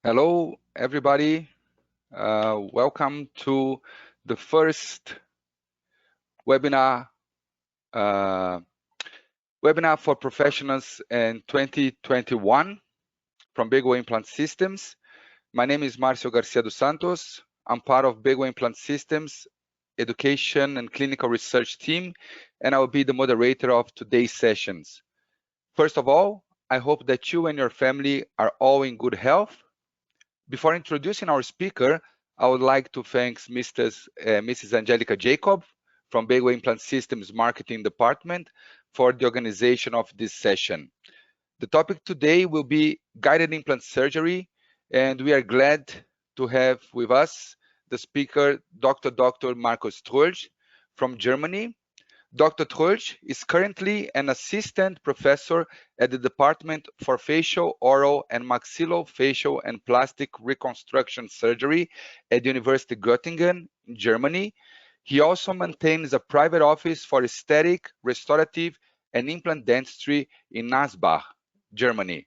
Hello, everybody. Welcome to the first webinar uh, webinar for professionals in 2021 from BEGO Implant Systems. My name is Marcio Garcia dos Santos. I'm part of BEGO Implant Systems education and clinical research team, and I will be the moderator of today's sessions. First of all, I hope that you and your family are all in good health. Before introducing our speaker, I would like to thank Mrs. Angelica Jacob from BEGO Implant Systems Marketing Department for the organization of this session. The topic today will be guided implant surgery, and we are glad to have with us the speaker, Dr. Markus Trölsch from Germany. Dr. Trölsch is currently an assistant professor at the Department for Facial, Oral, and Maxillofacial and Plastic Reconstruction Surgery at the University Göttingen, Germany. He also maintains a private office for aesthetic, restorative, and implant dentistry in Ansbach, Germany.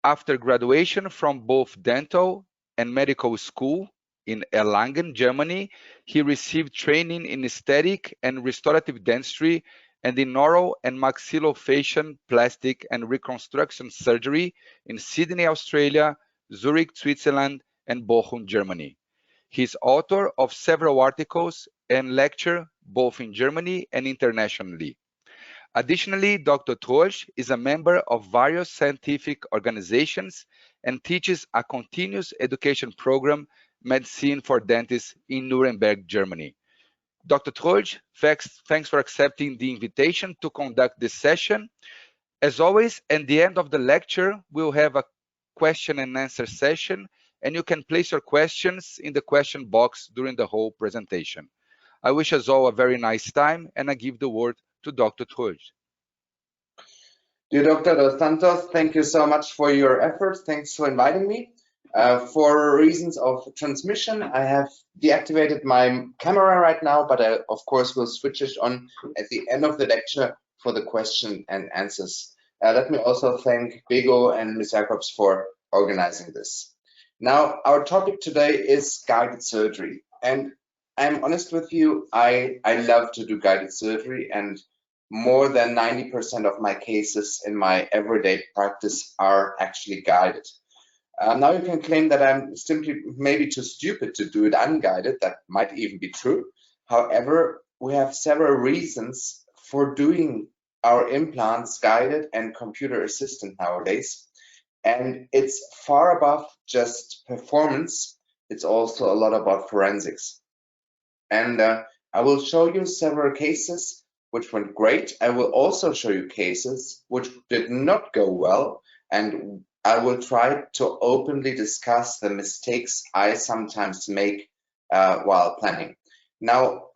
After graduation from both dental and medical school in Erlangen, Germany, he received training in aesthetic and restorative dentistry and in oral and maxillofacial plastic and reconstruction surgery in Sydney, Australia, Zurich, Switzerland, and Bochum, Germany. He is author of several articles and lecture both in Germany and internationally. Additionally, Dr. Trölsch is a member of various scientific organizations and teaches a continuous education program, Medicine for Dentists, in Nuremberg, Germany. Dr. Trölsch, thanks for accepting the invitation to conduct this session. As always, at the end of the lecture, we'll have a question and answer session, and you can place your questions in the question box during the whole presentation. I wish us all a very nice time, and I give the word to Dr. Trölsch. Dear Dr. Dos Santos, thank you so much for your efforts. Thanks for inviting me. For reasons of transmission, I have deactivated my camera right now, but I, of course, will switch it on at the end of the lecture for the question and answers. Let me also thank BEGO and Ms. Jacobs for organizing this. Now, our topic today is guided surgery. And I'm honest with you, I love to do guided surgery, and more than 90% of my cases in my everyday practice are actually guided. Now you can claim that I'm simply maybe too stupid to do it unguided. That might even be true. However, we have several reasons for doing our implants guided and computer assisted nowadays. And it's far above just performance. It's also a lot about forensics. And I will show you several cases which went great. I will also show you cases which did not go well, and I will try to openly discuss the mistakes I sometimes make while planning. Now,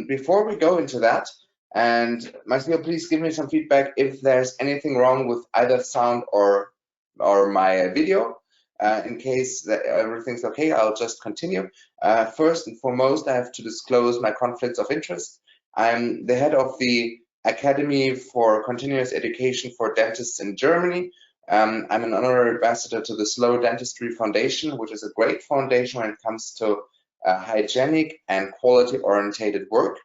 before we go into that, and Marcelo, please give me some feedback if there's anything wrong with either sound or my video. In case that everything's okay, I'll just continue. First and foremost, I have to disclose my conflicts of interest. I'm the head of the Academy for Continuous Education for Dentists in Germany. I'm an honorary ambassador to the Slow Dentistry Foundation, which is a great foundation when it comes to hygienic and quality-oriented work.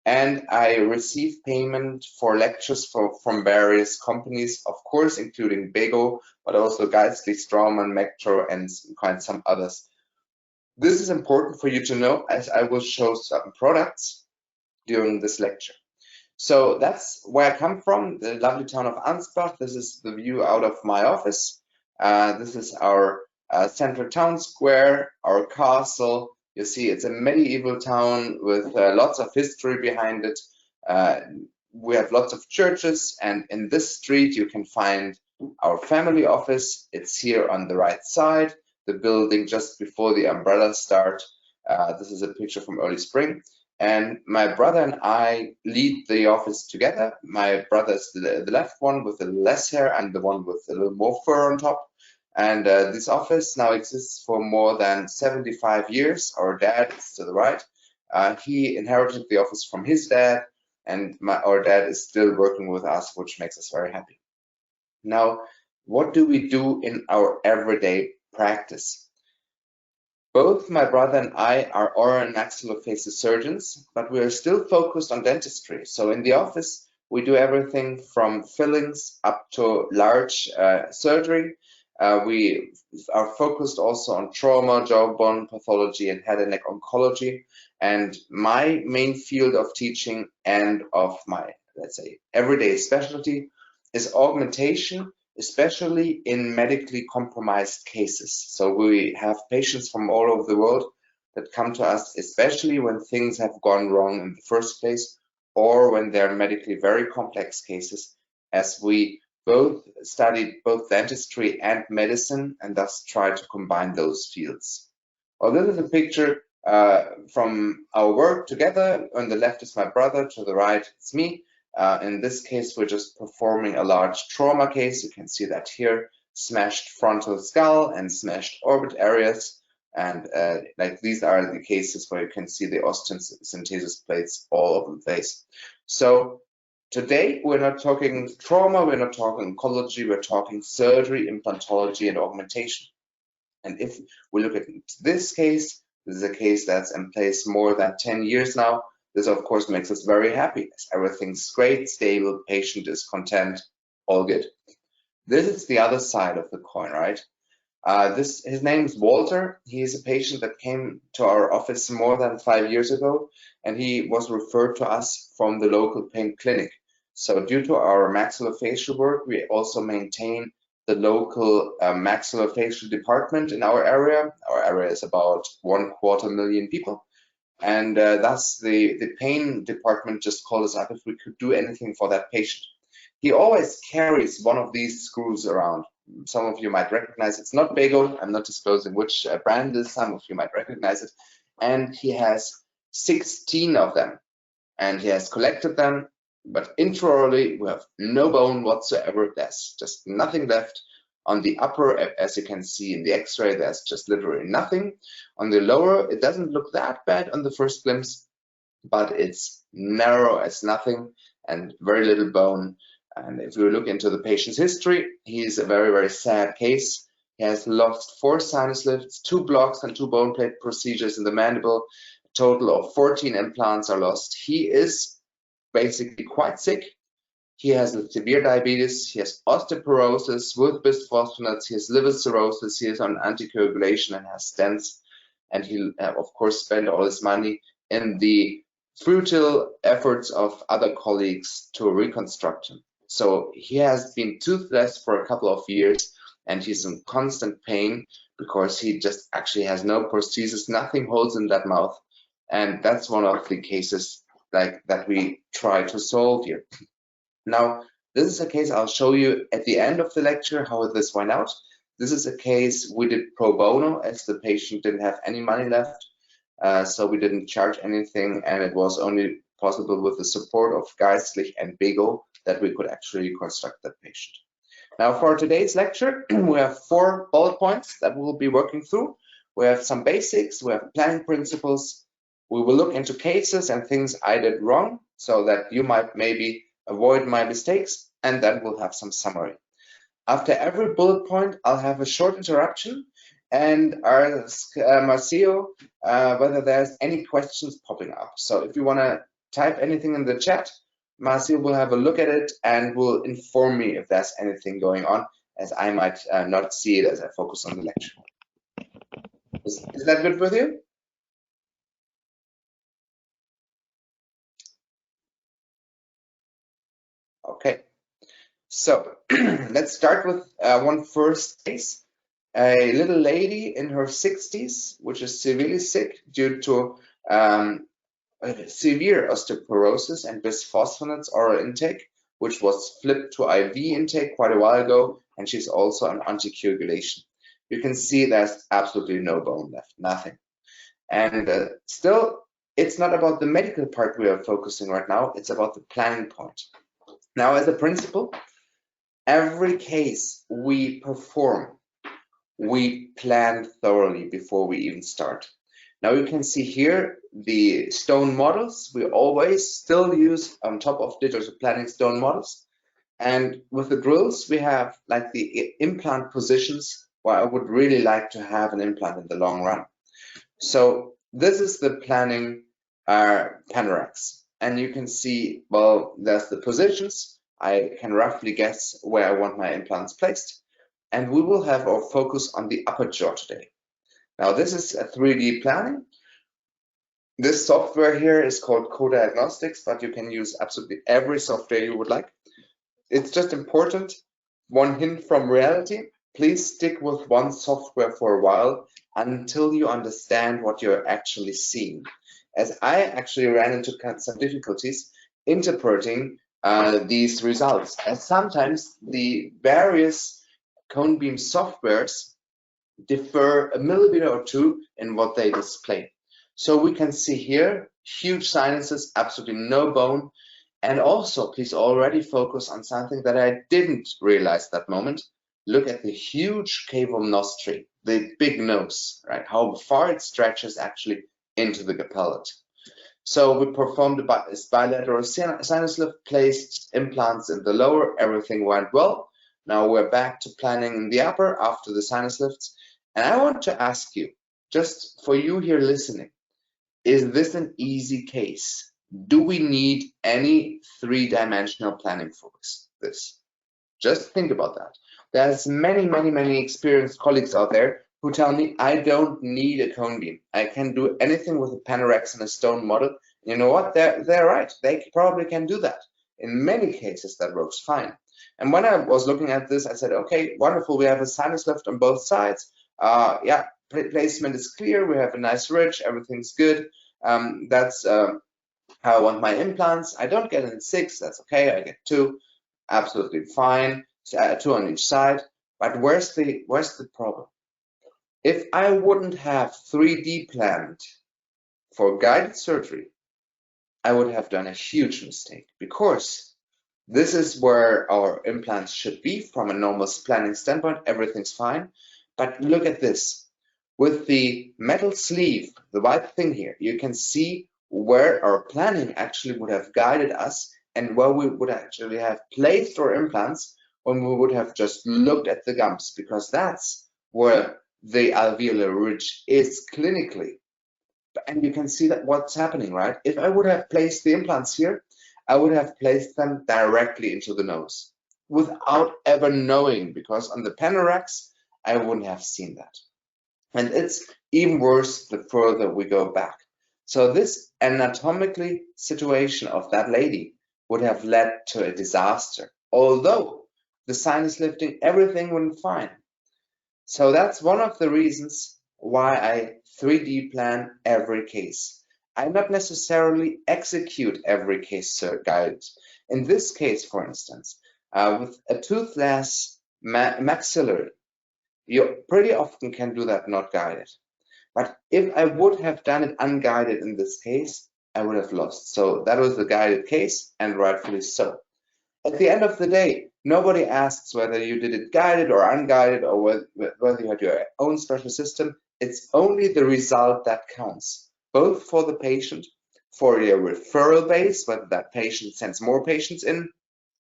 And I receive payment for lectures from various companies, of course, including BEGO, but also Geistlich, Straumann, Metro, and quite some others. This is important for you to know, as I will show certain products during this lecture. So that's where I come from, the lovely town of Ansbach. This is the view out of my office. This is our central town square, our castle. You see, it's a medieval town with lots of history behind it. We have lots of churches, and in this street you can find our family office. It's here on the right side, the building just before the umbrellas start. This is a picture from early spring. And my brother and I lead the office together. My brother is the left one with the less hair, and the one with a little more fur on top. And this office now exists for more than 75 years. Our dad is to the right. He inherited the office from his dad, and our dad is still working with us, which makes us very happy. Now, what do we do in our everyday practice? Both my brother and I are oral and maxillofacial surgeons, but we are still focused on dentistry. So in the office, we do everything from fillings up to large surgery. We are focused also on trauma, jawbone pathology, and head and neck oncology. And my main field of teaching and of my, let's say, everyday specialty is augmentation, especially in medically compromised cases. So we have patients from all over the world that come to us, especially when things have gone wrong in the first place, or when they're medically very complex cases, as we both studied both dentistry and medicine and thus try to combine those fields. Well, this is a picture from our work together. On the left is my brother, to the right it's me. In this case, we're just performing a large trauma case. You can see that here, smashed frontal skull and smashed orbit areas. And like these are the cases where you can see the osteosynthesis plates all over the face. So today, we're not talking trauma, we're not talking oncology, we're talking surgery, implantology, and augmentation. And if we look at this case, this is a case that's in place more than 10 years now. This, of course, makes us very happy. Everything's great, stable, patient is content, all good. This is the other side of the coin, right? His name is Walter. He is a patient that came to our office more than 5 years ago, and he was referred to us from the local pain clinic. So due to our maxillofacial work, we also maintain the local maxillofacial department in our area. Our area is about 250,000 people. And thus the pain department just called us up if we could do anything for that patient. He always carries one of these screws around. Some of you might recognize it's not BEGO. I'm not disclosing which brand it is. Some of you might recognize it. And he has 16 of them. And he has collected them, but intraorally we have no bone whatsoever. There's just nothing left. On the upper, as you can see in the x-ray, there's just literally nothing. On the lower, it doesn't look that bad on the first glimpse, but it's narrow as nothing and very little bone. And if you look into the patient's history, he's a very, very sad case. He has lost 4 sinus lifts, 2 blocks and 2 bone plate procedures in the mandible. A total of 14 implants are lost. He is basically quite sick. He has severe diabetes, he has osteoporosis with bisphosphonates, he has liver cirrhosis, he is on anticoagulation and has stents, and he of course spent all his money in the futile efforts of other colleagues to reconstruct him. So he has been toothless for a couple of years and he's in constant pain because he just actually has no prosthesis, nothing holds in that mouth, and that's one of the cases like that we try to solve here. Now, this is a case I'll show you at the end of the lecture how this went out. This is a case we did pro bono as the patient didn't have any money left. So we didn't charge anything, and it was only possible with the support of Geistlich and BEGO that we could actually reconstruct that patient. Now, for today's lecture, we have 4 bullet points that we'll be working through. We have some basics, we have planning principles. We will look into cases and things I did wrong so that you might maybe avoid my mistakes, and then we'll have some summary. After every bullet point, I'll have a short interruption and ask Marcio whether there's any questions popping up. So if you want to type anything in the chat, Marcio will have a look at it and will inform me if there's anything going on, as I might not see it as I focus on the lecture. Is that good with you? Okay, so let's start with one first case. A little lady in her 60s, which is severely sick due to severe osteoporosis and bisphosphonates oral intake, which was flipped to IV intake quite a while ago, and she's also on anticoagulation. You can see there's absolutely no bone left, nothing. And still, it's not about the medical part we are focusing right now, it's about the planning point. Now, as a principle, every case we perform, we plan thoroughly before we even start. Now you can see here the stone models. We always still use on top of digital planning stone models. And with the drills, we have like the implant positions where I would really like to have an implant in the long run. So this is the planning panorax. And you can see, well, there's the positions. I can roughly guess where I want my implants placed. And we will have our focus on the upper jaw today. Now, this is a 3D planning. This software here is called Co-Diagnostics, but you can use absolutely every software you would like. It's just important, one hint from reality, please stick with one software for a while until you understand what you're actually seeing. As I actually ran into some difficulties interpreting these results, as sometimes the various cone beam softwares differ a millimeter or two in what they display. So we can see here huge sinuses, absolutely no bone. And also, please already focus on something that I didn't realize that moment. Look at the huge cavum nostri, the big nose, right? How far it stretches actually into the palate. So we performed a bilateral sinus lift, placed implants in the lower, everything went well. Now we're back to planning in the upper after the sinus lifts. And I want to ask you, just for you here listening, is this an easy case? Do we need any three-dimensional planning for this? Just think about that. There's many experienced colleagues out there who tell me I don't need a cone beam. I can do anything with a panorax and a stone model. You know what? They're right. They probably can do that. In many cases, that works fine. And when I was looking at this, I said, okay, wonderful. We have a sinus lift on both sides. Yeah, placement is clear. We have a nice ridge. Everything's good. That's how I want my implants. I don't get in 6. That's okay. I get 2. Absolutely fine. 2 on each side. But where's the problem? If I wouldn't have 3D planned for guided surgery, I would have done a huge mistake, because this is where our implants should be from a normal planning standpoint. Everything's fine. But look at this. With the metal sleeve, the white thing here, you can see where our planning actually would have guided us and where we would actually have placed our implants when we would have just looked at the gums, because that's where the alveolar ridge is clinically. And you can see that what's happening, right? If I would have placed the implants here, I would have placed them directly into the nose without ever knowing, because on the panorax, I wouldn't have seen that. And it's even worse the further we go back. So this anatomically situation of that lady would have led to a disaster, although the sinus lifting, everything went fine. So that's one of the reasons why I 3D plan every case. I not necessarily execute every case guided. In this case, for instance, with a toothless maxillary, you pretty often can do that not guided. But if I would have done it unguided in this case, I would have lost. So that was the guided case, and rightfully so. At the end of the day, nobody asks whether you did it guided or unguided, or whether you had your own special system. It's only the result that counts, both for the patient, for your referral base, whether that patient sends more patients in,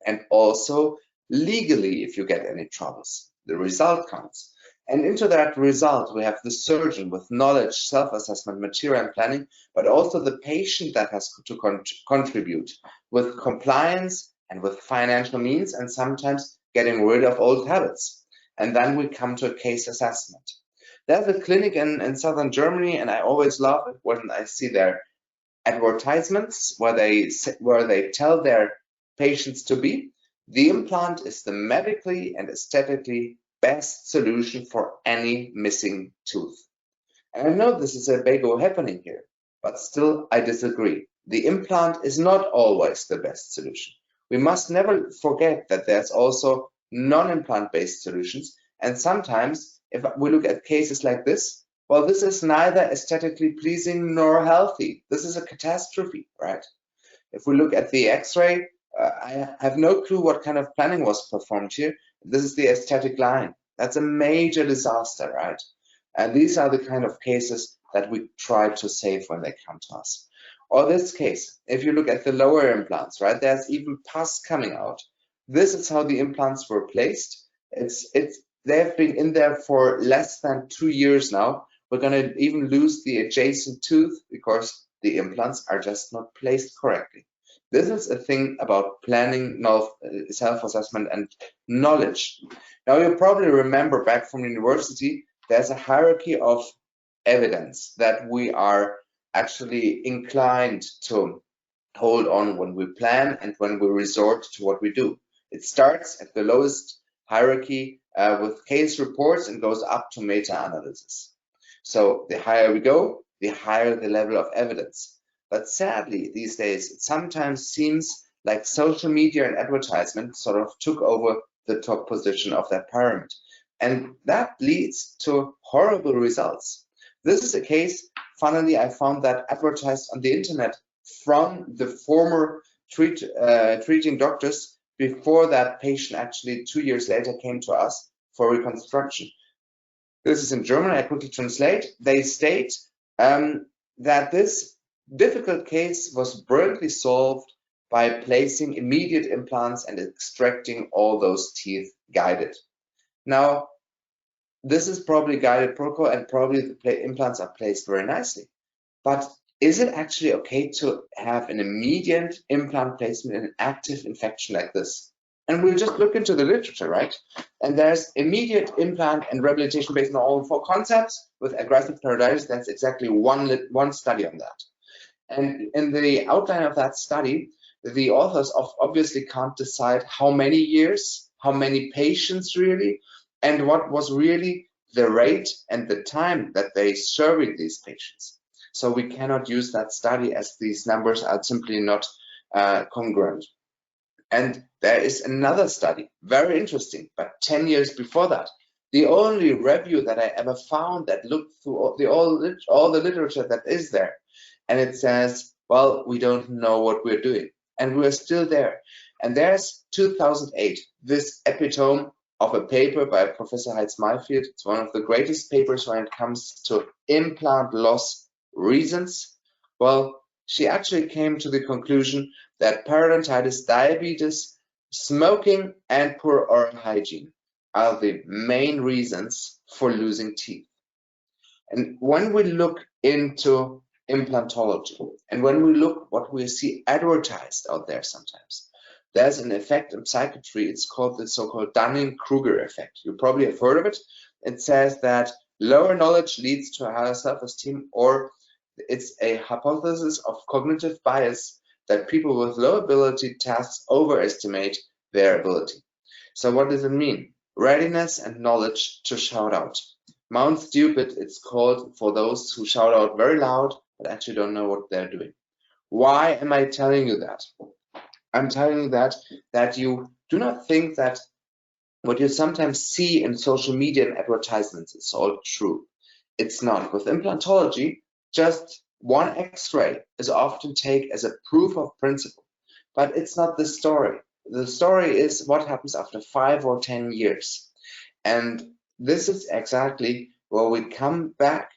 and also legally if you get any troubles. The result counts. And into that result, we have the surgeon with knowledge, self-assessment, material and planning, but also the patient that has to contribute with compliance and with financial means, and sometimes getting rid of old habits. And then we come to a case assessment. There's a clinic in southern Germany, and I always love it when I see their advertisements where they tell their patients to be. The implant is the medically and aesthetically best solution for any missing tooth. And I know this is a BEGO happening here, but still I disagree. The implant is not always the best solution. We must never forget that there's also non-implant based solutions. And sometimes if we look at cases like this, well, this is neither aesthetically pleasing nor healthy. This is a catastrophe, right? If we look at the X-ray, I have no clue what kind of planning was performed here. This is the aesthetic line. That's a major disaster, right? And these are the kind of cases that we try to save when they come to us. Or this case, if you look at the lower implants, right, there's even pus coming out. This is how the implants were placed. They have been in there for less than 2 years now, We're going to even lose the adjacent tooth because the implants are just not placed correctly. This is a thing about planning, self-assessment, and knowledge. Now, you probably remember back from university, there's a hierarchy of evidence that we are actually inclined to hold on when we plan and when we resort to what we do. It starts at the lowest hierarchy with case reports and goes up to meta-analysis. So the higher we go, the higher the level of evidence. But sadly, these days, it sometimes seems like social media and advertisement sort of took over the top position of that pyramid. And that leads to horrible results. This is a case, funnily, I found that advertised on the internet from the former treating doctors before that patient actually 2 years later came to us for reconstruction. This is in German, I quickly translate. They state that this difficult case was brilliantly solved by placing immediate implants and extracting all those teeth guided. Now, this is probably guided protocol and probably the implants are placed very nicely. But is it actually okay to have an immediate implant placement in an active infection like this? And we'll just look into the literature, right? And there's immediate implant and rehabilitation based on all 4 concepts with aggressive periodontitis. That's exactly one study on that. And in the outline of that study, the authors obviously can't decide how many years, how many patients really, and what was really the rate and the time that they surveyed these patients. So we cannot use that study as these numbers are simply not congruent. And there is another study, very interesting, but 10 years before that. The only review that I ever found that looked through all the literature that is there. And it says, well, we don't know what we're doing. And we're still there. And there's 2008, this epitome of a paper by Professor Heitz-Mayfield. It's one of the greatest papers when it comes to implant loss reasons. Well, she actually came to the conclusion that periodontitis, diabetes, smoking, and poor oral hygiene are the main reasons for losing teeth. And when we look into implantology, and when we look what we see advertised out there sometimes, there's an effect in psychiatry. It's called the so-called Dunning-Kruger effect. You probably have heard of it. It says that lower knowledge leads to a higher self-esteem, or it's a hypothesis of cognitive bias that people with low ability tasks overestimate their ability. So what does it mean? Readiness and knowledge to shout out. Mount Stupid, it's called for those who shout out very loud but actually don't know what they're doing. Why am I telling you that? I'm telling you that you do not think that what you sometimes see in social media and advertisements is all true. It's not. With implantology, just one X-ray is often taken as a proof of principle, but it's not the story. The story is what happens after 5 or 10 years. And this is exactly where we come back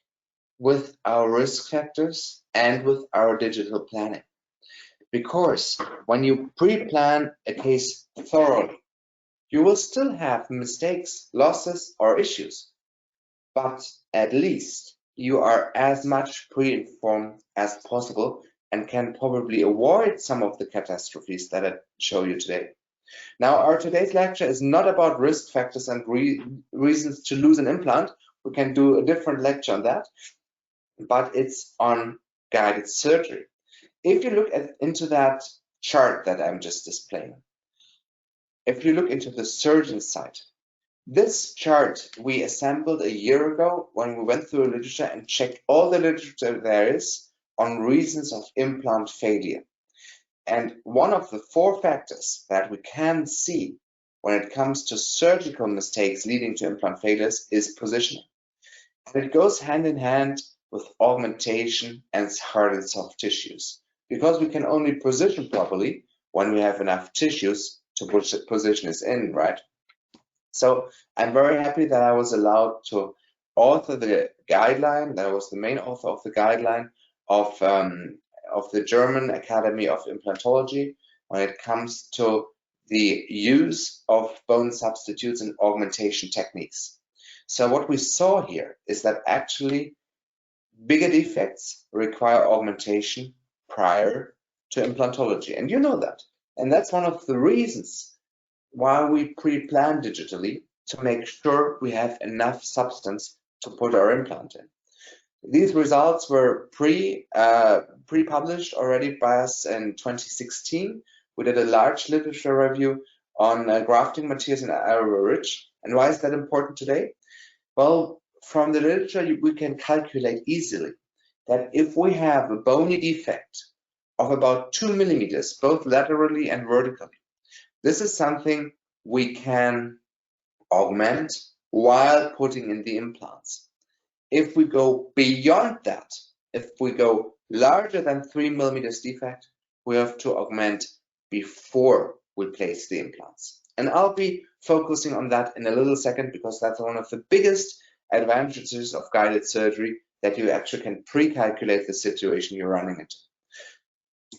with our risk factors and with our digital planning. Because when you pre-plan a case thoroughly, you will still have mistakes, losses, or issues. But at least you are as much pre-informed as possible and can probably avoid some of the catastrophes that I show you today. Now, our today's lecture is not about risk factors and reasons to lose an implant. We can do a different lecture on that, but it's on guided surgery. If you look into that chart that I'm just displaying, if you look into the surgeon side, this chart we assembled a year ago when we went through literature and checked all the literature there is on reasons of implant failure. And one of the 4 factors that we can see when it comes to surgical mistakes leading to implant failures is positioning. And it goes hand in hand with augmentation and hard and soft tissues, because we can only position properly when we have enough tissues to position us in, right? So I'm very happy that I was allowed to author the guideline. That I was the main author of the guideline of the German Academy of Implantology when it comes to the use of bone substitutes and augmentation techniques. So what we saw here is that actually bigger defects require augmentation prior to implantology. And you know that. And that's one of the reasons why we pre-plan digitally, to make sure we have enough substance to put our implant in. These results were pre-published already by us in 2016. We did a large literature review on grafting materials in arrow-rich. And why is that important today? Well, from the literature, we can calculate easily that if we have a bony defect of about 2 millimeters, both laterally and vertically, this is something we can augment while putting in the implants. If we go beyond that, if we go larger than 3 millimeters defect, we have to augment before we place the implants. And I'll be focusing on that in a little second, because that's one of the biggest advantages of guided surgery, that you actually can pre-calculate the situation you're running into.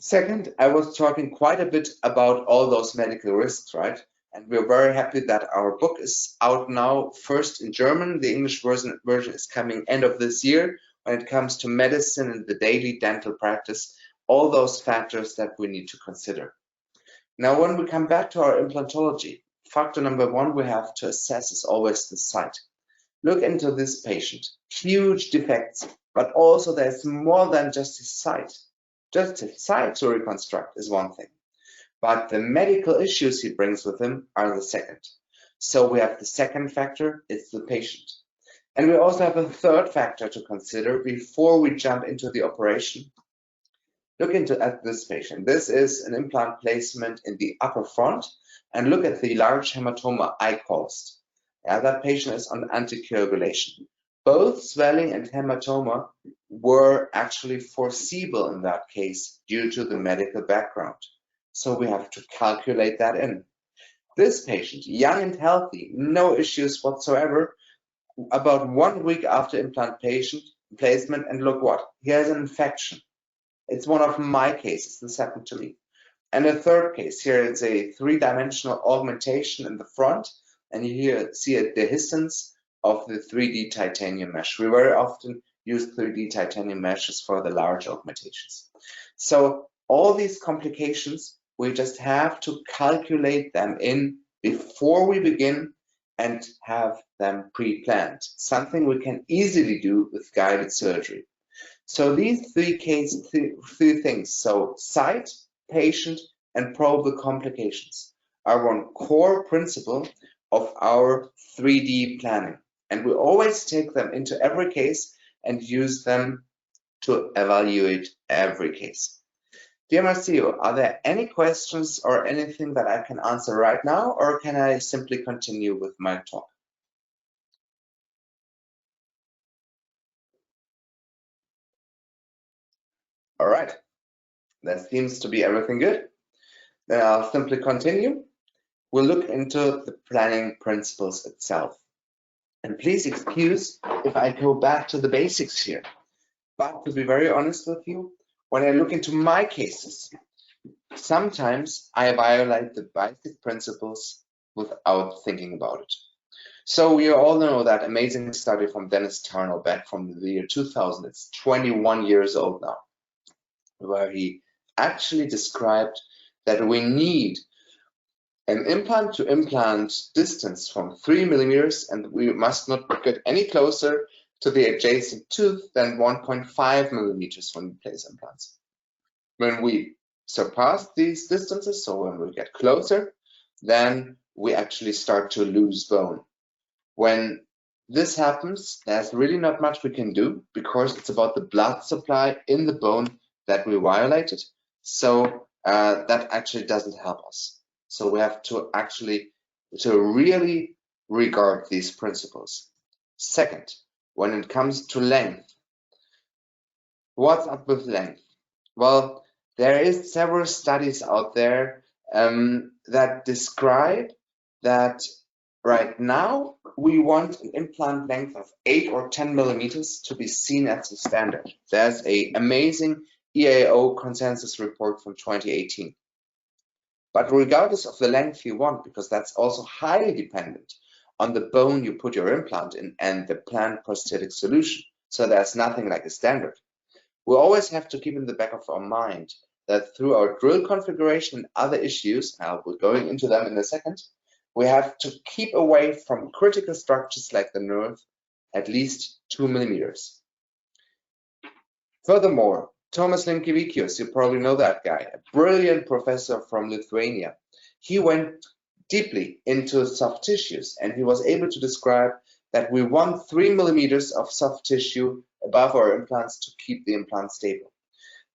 Second, I was talking quite a bit about all those medical risks, right? And we're very happy that our book is out now, first in German. The English version is coming end of this year, when it comes to medicine and the daily dental practice, all those factors that we need to consider. Now, when we come back to our implantology, factor number one we have to assess is always the site. Look into this patient, huge defects, but also there's more than just his site. Just his site to reconstruct is one thing, but the medical issues he brings with him are the second. So we have the second factor, it's the patient. And we also have a third factor to consider before we jump into the operation. Look at this patient. This is an implant placement in the upper front, and look at the large hematoma I caused. Yeah, that patient is on anticoagulation. Both swelling and hematoma were actually foreseeable in that case due to the medical background. So we have to calculate that in. This patient, young and healthy, no issues whatsoever, about 1 week after implant placement, and look what? He has an infection. It's one of my cases, this happened to me. And a third case, here it's a 3-dimensional augmentation in the front, and you here see a dehiscence of the 3D titanium mesh. We very often use 3D titanium meshes for the large augmentations. So all these complications, we just have to calculate them in before we begin and have them pre-planned, something we can easily do with guided surgery. So these three things, so site, patient, and probable complications, are one core principle of our 3D planning. And we always take them into every case and use them to evaluate every case. Dear Marcio, are there any questions or anything that I can answer right now, or can I simply continue with my talk? All right, that seems to be everything good. Then I'll simply continue. We'll look into the planning principles itself. And please excuse if I go back to the basics here. But to be very honest with you, when I look into my cases, sometimes I violate the basic principles without thinking about it. So we all know that amazing study from Dennis Tarnow back from the year 2000. It's 21 years old now, where he actually described that we need an implant to implant distance from 3 millimeters, and we must not get any closer to the adjacent tooth than 1.5 millimeters when we place implants. When we surpass these distances, so when we get closer, then we actually start to lose bone. When this happens, there's really not much we can do, because it's about the blood supply in the bone that we violated. So that actually doesn't help us. So we have to really regard these principles. Second, when it comes to length, what's up with length? Well, there is several studies out there that describe that right now we want an implant length of 8 or 10 millimeters to be seen as the standard. There's an amazing EAO consensus report from 2018. But regardless of the length you want, because that's also highly dependent on the bone you put your implant in and the planned prosthetic solution. So there's nothing like a standard. We always have to keep in the back of our mind that through our drill configuration and other issues, I'll be going into them in a second, we have to keep away from critical structures like the nerve at least 2 millimeters. Furthermore, Thomas Linkevičius, you probably know that guy, a brilliant professor from Lithuania. He went deeply into soft tissues, and he was able to describe that we want 3 millimeters of soft tissue above our implants to keep the implant stable.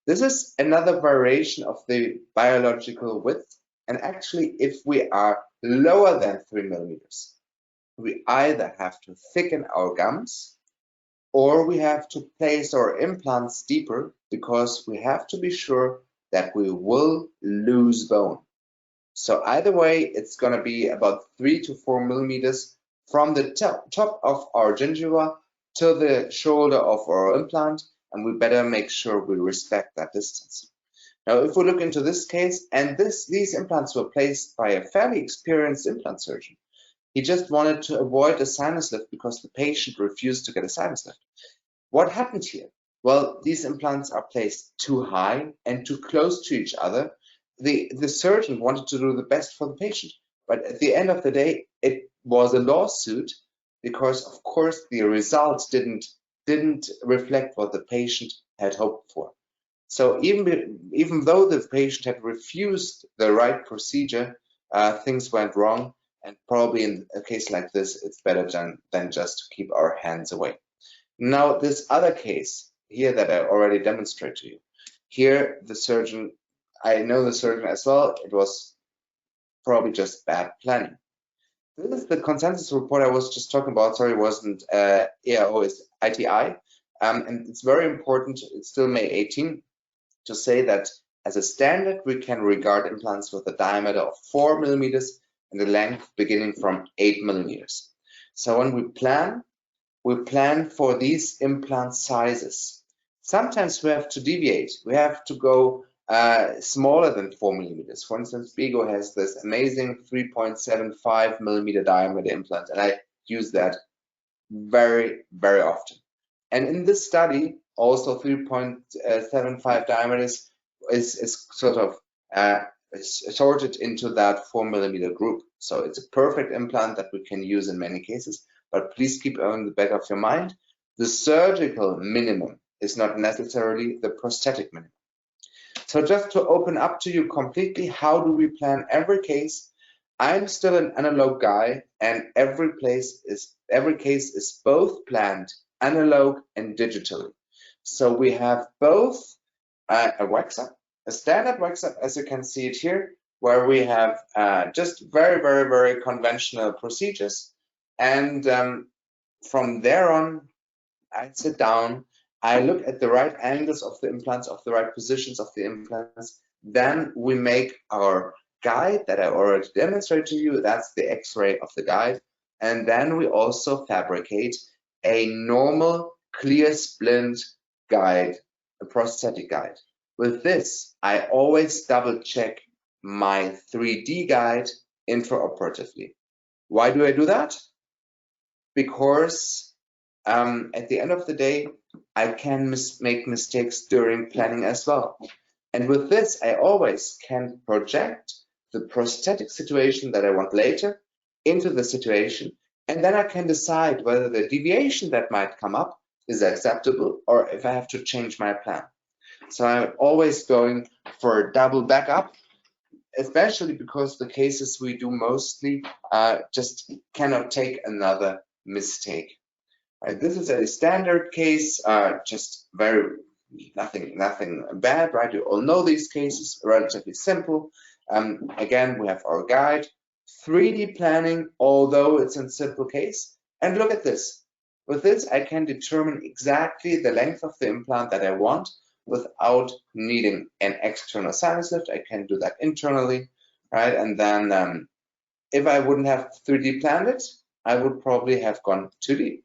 This is another variation of the biological width, and actually if we are lower than 3 millimeters, we either have to thicken our gums or we have to place our implants deeper, because we have to be sure that we will lose bone. So either way, it's going to be about 3 to 4 millimeters from the top of our gingiva to the shoulder of our implant, and we better make sure we respect that distance. Now, if we look into this case, and these implants were placed by a fairly experienced implant surgeon. He just wanted to avoid a sinus lift because the patient refused to get a sinus lift. What happened here? Well, these implants are placed too high and too close to each other. The surgeon wanted to do the best for the patient, but at the end of the day, it was a lawsuit because, of course, the results didn't reflect what the patient had hoped for. So even though the patient had refused the right procedure, things went wrong. And probably in a case like this, it's better than just to keep our hands away. Now, this other case here that I already demonstrated to you, here the surgeon, I know the surgeon as well, it was probably just bad planning. This is the consensus report I was just talking about. Sorry, it wasn't EAO, it's ITI. And it's very important, it's still May 18, to say that as a standard, we can regard implants with a diameter of 4 millimeters and the length beginning from 8 millimeters. So when we plan for these implant sizes. Sometimes we have to deviate. We have to go smaller than 4 millimeters. For instance, BEGO has this amazing 3.75 millimeter diameter implant, and I use that very, very often. And in this study, also 3.75 diameters is sort of sorted into that 4 millimeter group. So it's a perfect implant that we can use in many cases, but please keep on the back of your mind, the surgical minimum is not necessarily the prosthetic minimum. So just to open up to you completely, how do we plan every case? I'm still an analog guy, and every case is both planned analog and digitally. So we have both a wax-up, a standard wax-up, as you can see it here, where we have just very, very, very conventional procedures. And from there on, I sit down, I look at the right angles of the implants, of the right positions of the implants. Then we make our guide that I already demonstrated to you. That's the X-ray of the guide. And then we also fabricate a normal clear splint guide, a prosthetic guide. With this, I always double check my 3D guide intraoperatively. Why do I do that? Because at the end of the day, I can make mistakes during planning as well. And with this, I always can project the prosthetic situation that I want later into the situation, and then I can decide whether the deviation that might come up is acceptable or if I have to change my plan. So I'm always going for a double backup, especially because the cases we do mostly just cannot take another mistake. Right, this is a standard case, just nothing bad, right? You all know these cases, relatively simple. Again, we have our guide, 3D planning, although it's a simple case. And look at this. With this, I can determine exactly the length of the implant that I want without needing an external sinus lift. I can do that internally, right? And then if I wouldn't have 3D planned it, I would probably have gone 2D.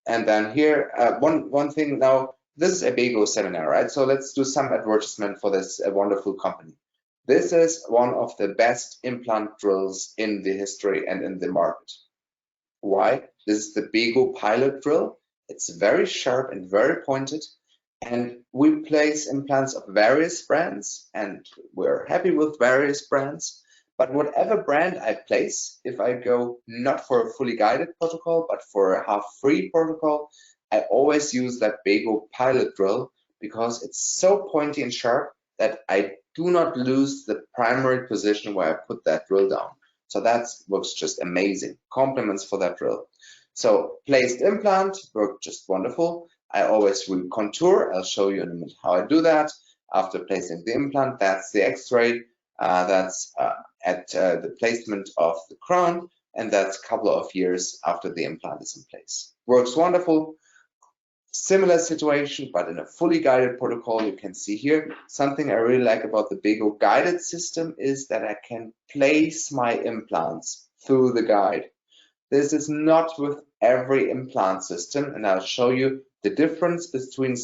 And then here, one thing now, this is a BEGO seminar, right? So let's do some advertisement for this wonderful company. This is one of the best implant drills in the history and in the market. Why? This is the BEGO pilot drill. It's very sharp and very pointed. And we place implants of various brands, and we're happy with various brands. But whatever brand I place, if I go not for a fully guided protocol, but for a half-free protocol, I always use that BEGO pilot drill because it's so pointy and sharp that I do not lose the primary position where I put that drill down. So that works just amazing. Compliments for that drill. So placed implant worked just wonderful. I always recontour. I'll show you in a minute how I do that. After placing the implant, that's the X-ray. That's at the placement of the crown, and that's a couple of years after the implant is in place. Works wonderful. Similar situation, but in a fully guided protocol. You can see here something I really like about the BEGO guided system is that I can place my implants through the guide. This is not with every implant system, and I'll show you the difference between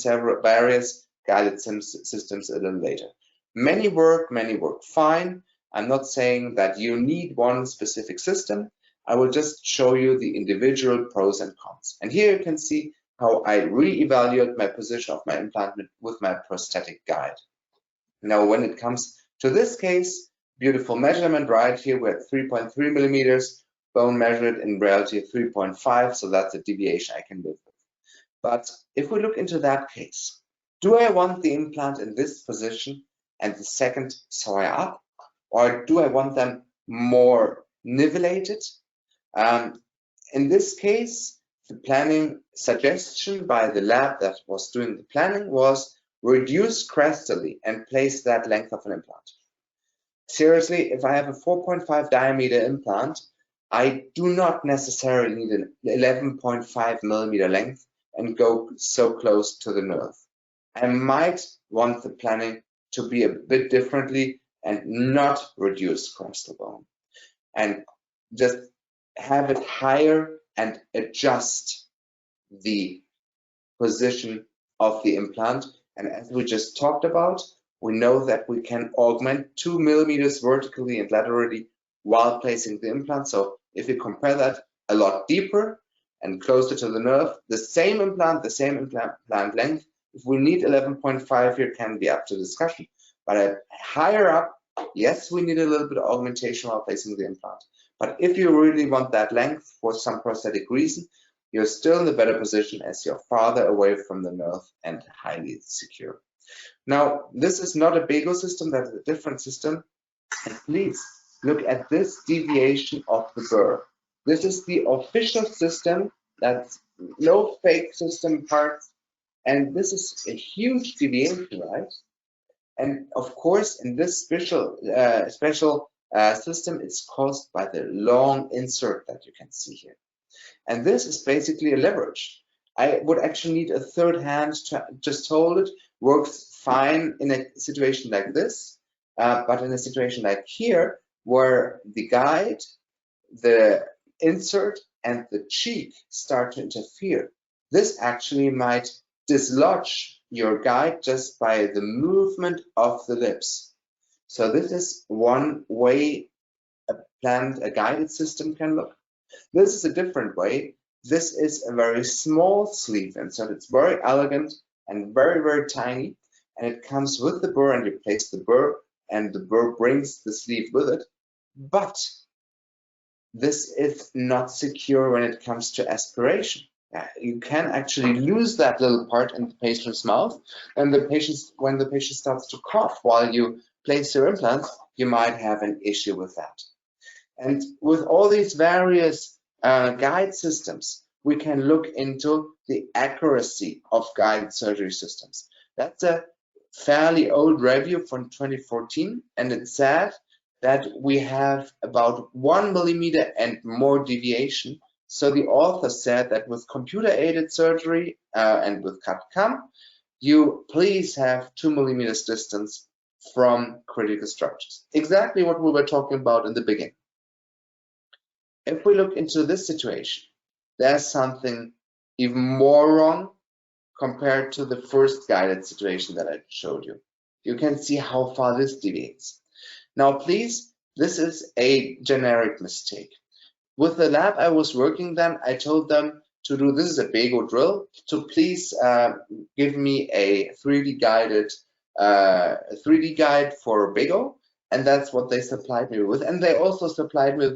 various guided systems a little later. Many work fine. I'm not saying that you need one specific system. I will just show you the individual pros and cons. And here you can see how I re-evaluate my position of my implant with my prosthetic guide. Now, when it comes to this case, beautiful measurement right here, we're at 3.3 millimeters, bone measured in reality 3.5, so that's a deviation I can live with. But if we look into that case, do I want the implant in this position and the second sawyer up, or do I want them more nivelated? In this case, the planning suggestion by the lab that was doing the planning was reduce crestally and place that length of an implant. Seriously, if I have a 4.5 diameter implant, I do not necessarily need an 11.5 millimeter length and go so close to the nerve. I might want the planning to be a bit differently and not reduce crestal bone and just have it higher and adjust the position of the implant. And as we just talked about, we know that we can augment 2 millimeters vertically and laterally while placing the implant. So if you compare that a lot deeper and closer to the nerve, the same implant length, if we need 11.5 here, can be up to discussion. But higher up, yes, we need a little bit of augmentation while placing the implant. But if you really want that length for some prosthetic reason, you're still in the better position as you're farther away from the nerve and highly secure. Now, this is not a BEGO system, that's a different system. And please look at this deviation of the burr. This is the official system, that's no fake system parts. And this is a huge deviation, right? And of course, in this special system, it's caused by the long insert that you can see here. And this is basically a leverage. I would actually need a third hand to just hold it. Works fine in a situation like this, but in a situation like here, where the guide, the insert, and the cheek start to interfere, this actually might dislodge your guide just by the movement of the lips. So this is one way a guided system can look. This is a different way. This is a very small sleeve insert. It's very elegant and very, very tiny. And it comes with the burr, and you place the burr, and the burr brings the sleeve with it. But this is not secure when it comes to aspiration. You can actually lose that little part in the patient's mouth, and when the patient starts to cough while you place your implants, you might have an issue with that. And with all these various guide systems, we can look into the accuracy of guided surgery systems. That's a fairly old review from 2014, and it said that we have about 1 millimeter and more deviation. So the author said that with computer-aided surgery and with CAD/CAM, you please have 2 millimeters distance from critical structures. Exactly what we were talking about in the beginning. If we look into this situation, there's something even more wrong compared to the first guided situation that I showed you. You can see how far this deviates. Now, please, this is a generic mistake. With the lab I was working then, I told them to do, this is a BEGO drill, to please give me a 3D guided 3D guide for BEGO, and that's what they supplied me with. And they also supplied me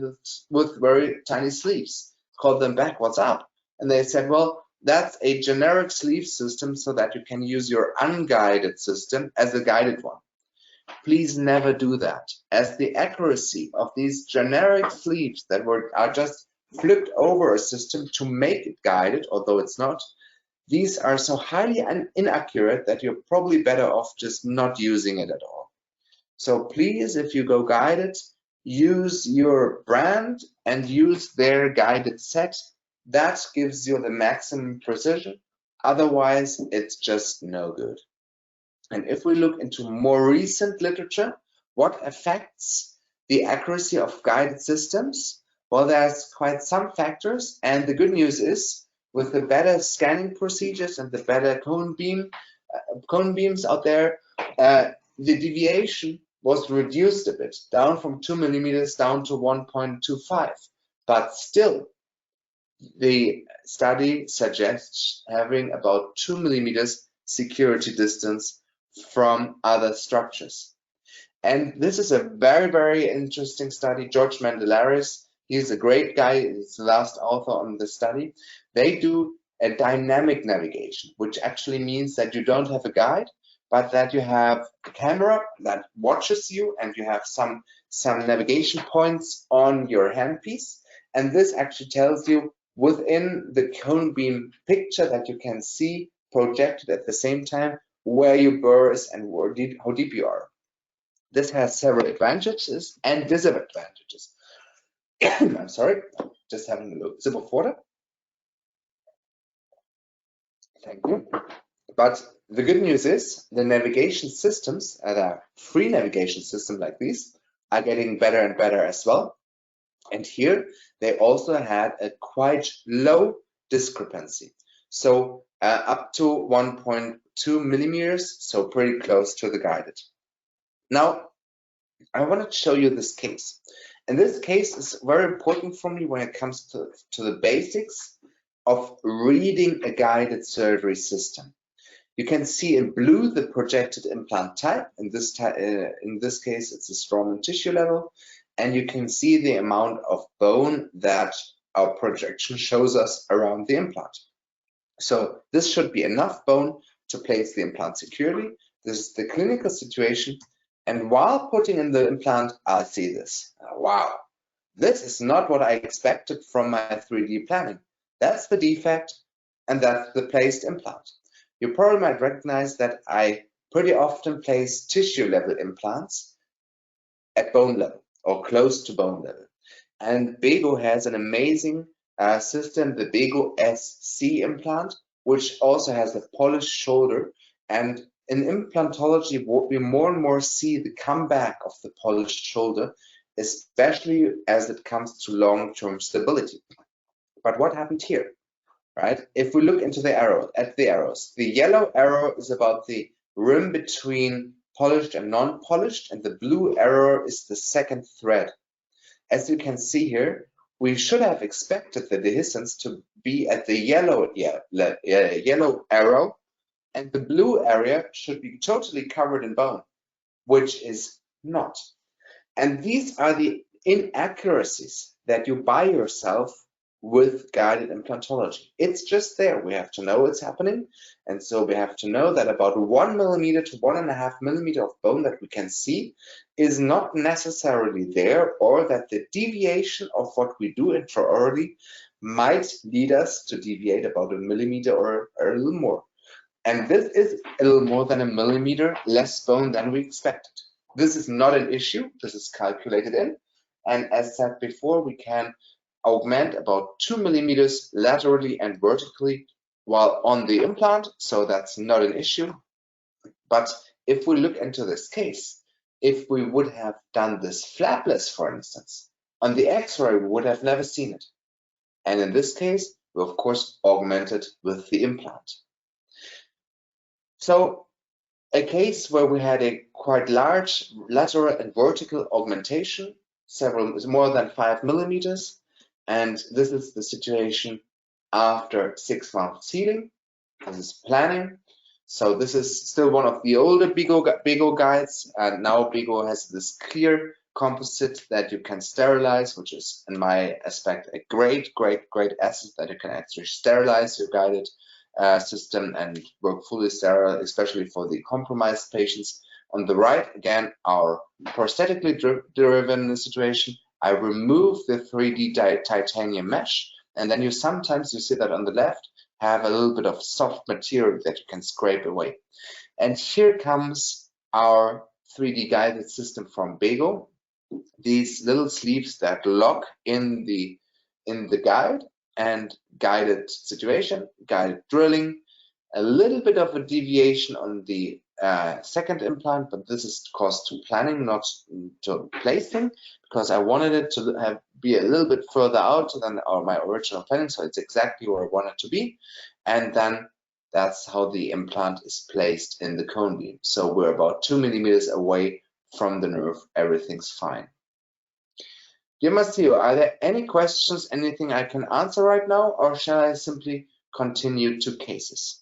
with very tiny sleeves. Called them back, what's up? And they said, well, that's a generic sleeve system so that you can use your unguided system as a guided one. Please never do that, as the accuracy of these generic sleeves that are just flipped over a system to make it guided, although it's not, these are so highly inaccurate that you're probably better off just not using it at all. So please, if you go guided, use your brand and use their guided set. That gives you the maximum precision. Otherwise, it's just no good. And if we look into more recent literature, what affects the accuracy of guided systems? Well, there's quite some factors, and the good news is, with the better scanning procedures and the better cone beams out there, the deviation was reduced a bit, down from 2 millimeters down to 1.25. But still, the study suggests having about 2 millimeters security distance from other structures. And this is a very, very interesting study. George Mandelaris, he's a great guy, he's the last author on this study. They do a dynamic navigation, which actually means that you don't have a guide, but that you have a camera that watches you, and you have some navigation points on your handpiece. And this actually tells you within the cone beam picture that you can see projected at the same time where your burr is and how deep you are. This has several advantages and disadvantages. I'm sorry, just having a sip of water. Thank you. But the good news is the navigation systems, a free navigation system like these, are getting better and better as well. And here they also had a quite low discrepancy. So up to 1.2 millimeters, so pretty close to the guided. Now, I want to show you this case. And this case is very important for me when it comes to the basics of reading a guided surgery system. You can see in blue the projected implant type. In this case, it's a Straumann tissue level. And you can see the amount of bone that our projection shows us around the implant. So this should be enough bone to place the implant securely. This is the clinical situation. And while putting in the implant, I see this. Wow, this is not what I expected from my 3D planning. That's the defect, and that's the placed implant. You probably might recognize that I pretty often place tissue level implants at bone level or close to bone level. And BEGO has an amazing system, the BEGO SC implant, which also has a polished shoulder. And in implantology, we more and more see the comeback of the polished shoulder, especially as it comes to long-term stability. But what happened here, right? If we look into the arrows, the yellow arrow is about the rim between polished and non-polished, and the blue arrow is the second thread. As you can see here, we should have expected the dehiscence to be at the yellow arrow, and the blue area should be totally covered in bone, which is not. And these are the inaccuracies that you buy yourself with guided implantology. It's just there. We have to know it's happening. And so we have to know that about 1 millimeter to 1.5 millimeter of bone that we can see is not necessarily there, or that the deviation of what we do intraorally might lead us to deviate about 1 millimeter or a little more. And this is a little more than 1 millimeter less bone than we expected. This is not an issue. This is calculated in. And as said before, we can augment about 2 millimeters laterally and vertically while on the implant, so that's not an issue. But if we look into this case, if we would have done this flapless, for instance, on the X-ray, we would have never seen it. And in this case, we of course augmented with the implant. So a case where we had a quite large lateral and vertical augmentation, more than 5 millimeters. And this is the situation after 6 months healing. This is planning. So this is still one of the older BEGO guides, and now BEGO has this clear composite that you can sterilize, which is, in my aspect, a great asset, that you can actually sterilize your guided system and work fully sterile, especially for the compromised patients. On the right, again, our prosthetically driven situation. I remove the 3D titanium mesh, and then you sometimes, you see that on the left, have a little bit of soft material that you can scrape away. And here comes our 3D guided system from BEGO. These little sleeves that lock in the guide, and guided situation, guided drilling, a little bit of a deviation on the second implant, but this is caused to planning, not to placing, because I wanted it to be a little bit further out than my original planning, so it's exactly where I want it to be. And then that's how the implant is placed in the cone beam. So we're about 2 millimeters away from the nerve. Everything's fine. Dear Matteo, are there any questions, anything I can answer right now, or shall I simply continue to cases?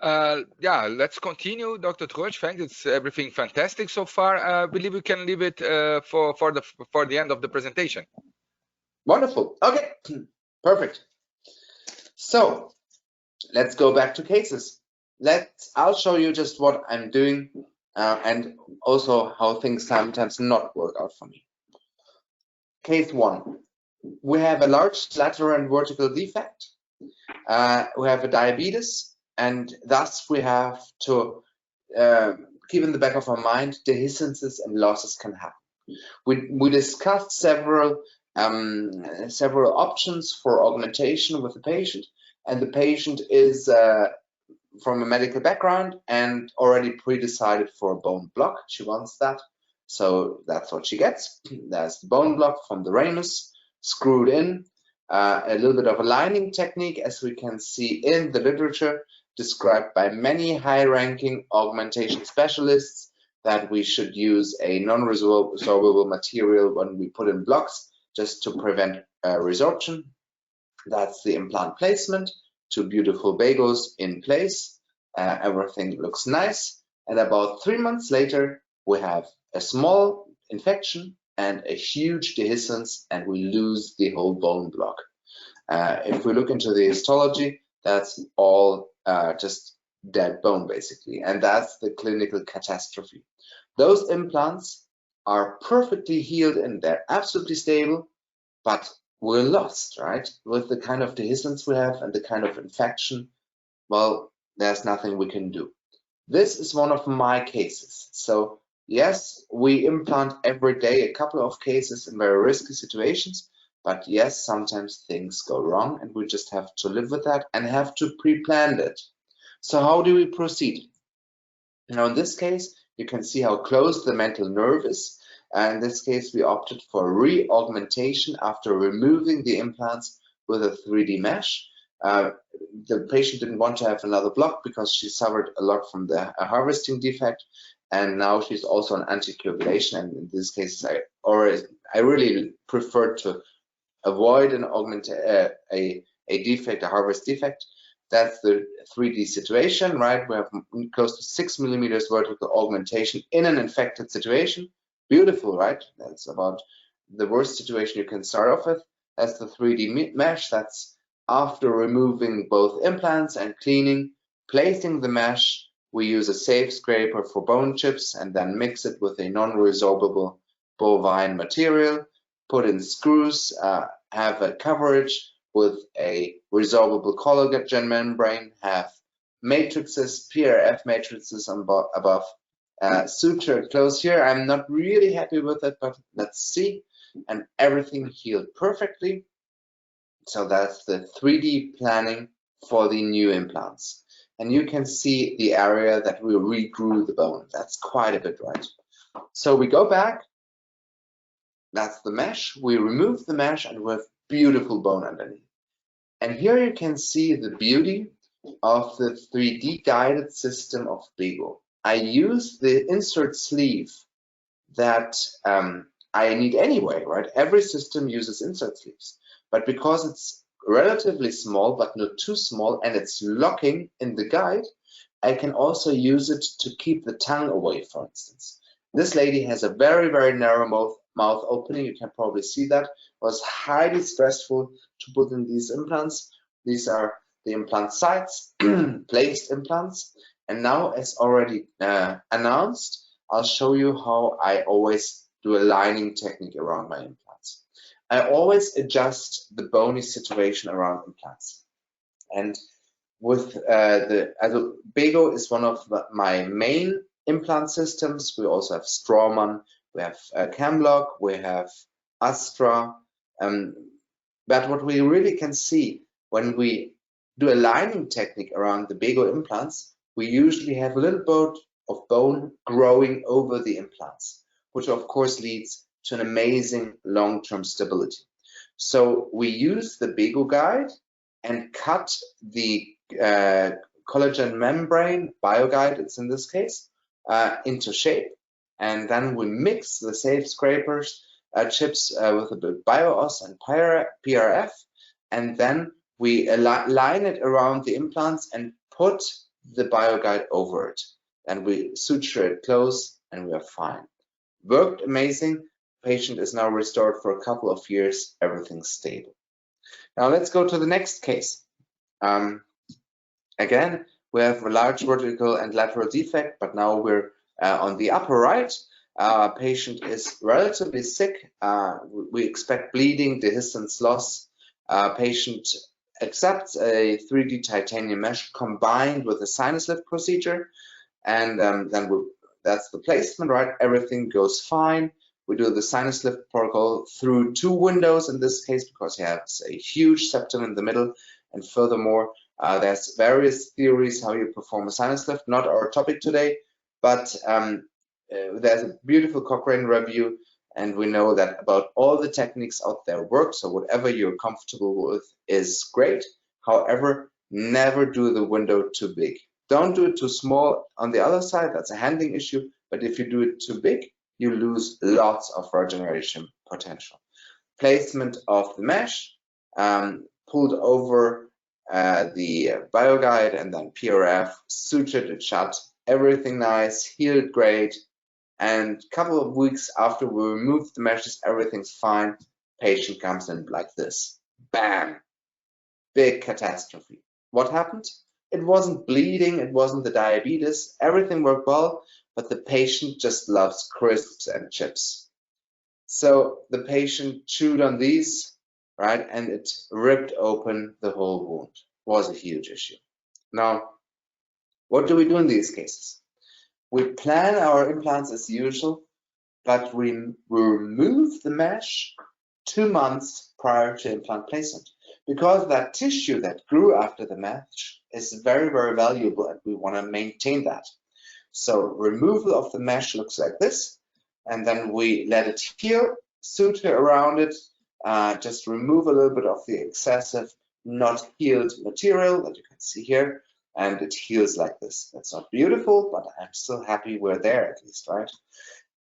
Yeah, let's continue, Dr. Troch. Thanks. It's everything fantastic so far. I believe we can leave it for the end of the presentation. Wonderful. Okay, perfect. So let's go back to cases. I'll show you just what I'm doing and also how things sometimes not work out for me. Case 1. We have a large lateral and vertical defect. We have a diabetes, and thus we have to keep in the back of our mind dehiscences and losses can happen. We discussed several options for augmentation with the patient, and the patient is from a medical background and already pre-decided for a bone block. She wants that, so that's what she gets. That's the bone block from the ramus, screwed in. A little bit of a lining technique, as we can see in the literature, described by many high-ranking augmentation specialists, that we should use a non-resorbable material when we put in blocks, just to prevent resorption. That's the implant placement. 2 beautiful BEGOs in place. Everything looks nice. And about 3 months later, we have a small infection and a huge dehiscence, and we lose the whole bone block. If we look into the histology, that's all just dead bone, basically, and that's the clinical catastrophe. Those implants are perfectly healed and they're absolutely stable, but we're lost, right? With the kind of dehiscence we have and the kind of infection, well, there's nothing we can do. This is one of my cases. So yes, we implant every day a couple of cases in very risky situations, but yes, sometimes things go wrong and we just have to live with that and have to pre-plan it. So how do we proceed? Now in this case, you can see how close the mental nerve is. In this case, we opted for re-augmentation after removing the implants with a 3D mesh. The patient didn't want to have another block because she suffered a lot from the harvesting defect, and now she's also on anticoagulation. And in this case, I really prefer to avoid an a defect, a harvest defect. That's the 3D situation, right? We have close to 6 millimeters vertical augmentation in an infected situation. Beautiful, right? That's about the worst situation you can start off with. That's the 3D mesh. That's after removing both implants and cleaning, placing the mesh. We use a safe scraper for bone chips and then mix it with a non-resorbable bovine material, put in screws, have a coverage with a resorbable collagen membrane, have matrices, PRF matrices above, suture close here. I'm not really happy with it, but let's see. And everything healed perfectly. So that's the 3D planning for the new implants. And you can see the area that we regrew the bone. That's quite a bit, right? So we go back. That's the mesh. We remove the mesh and we have beautiful bone underneath. And here you can see the beauty of the 3D guided system of BEGO. I use the insert sleeve that I need anyway, right? Every system uses insert sleeves. But because it's relatively small, but not too small, and it's locking in the guide, I can also use it to keep the tongue away, for instance. This lady has a very, very narrow mouth opening. You can probably see that. It was highly stressful to put in these implants. These are the implant sites, placed implants. And now, as already announced, I'll show you how I always do a lining technique around my implants. I always adjust the bony situation around implants. And with BEGO is one of my main implant systems. We also have Strawman, we have Camlock, we have Astra. But what we really can see when we do a lining technique around the BEGO implants, we usually have a little bit of bone growing over the implants, which of course leads to an amazing long-term stability. So we use the BEGO guide and cut the collagen membrane, BioGuide it's in this case, into shape. And then we mix the safe scrapers chips with a bit BioOS and PRF, and then we line it around the implants and put the BioGuide over it. And we suture it close and we are fine. Worked amazing. Patient is now restored for a couple of years. Everything's stable. Now let's go to the next case. Again, we have a large vertical and lateral defect, but now we're on the upper right. Patient is relatively sick. We expect bleeding, dehiscence loss. Patient accepts a 3D titanium mesh combined with a sinus lift procedure. And that's the placement, right? Everything goes fine. We do the sinus lift protocol through 2 windows in this case because he has a huge septum in the middle. And furthermore, there's various theories how you perform a sinus lift, not our topic today, but there's a beautiful Cochrane review, and we know that about all the techniques out there work, so whatever you're comfortable with is great. However, never do the window too big. Don't do it too small on the other side, that's a handling issue, but if you do it too big, you lose lots of regeneration potential. Placement of the mesh, pulled over the BioGuide and then PRF, sutured it shut, everything nice, healed great, and a couple of weeks after we removed the meshes, everything's fine. Patient comes in like this. Bam! Big catastrophe. What happened? It wasn't bleeding, it wasn't the diabetes, everything worked well, but the patient just loves crisps and chips. So the patient chewed on these, right, and it ripped open the whole wound. It was a huge issue. Now, what do we do in these cases? We plan our implants as usual, but we remove the mesh 2 months prior to implant placement, because that tissue that grew after the mesh is very, very valuable and we want to maintain that. So removal of the mesh looks like this, and then we let it heal, suture around it, just remove a little bit of the excessive not healed material that you can see here, and it heals like this. That's not beautiful, but I'm still happy we're there at least, right?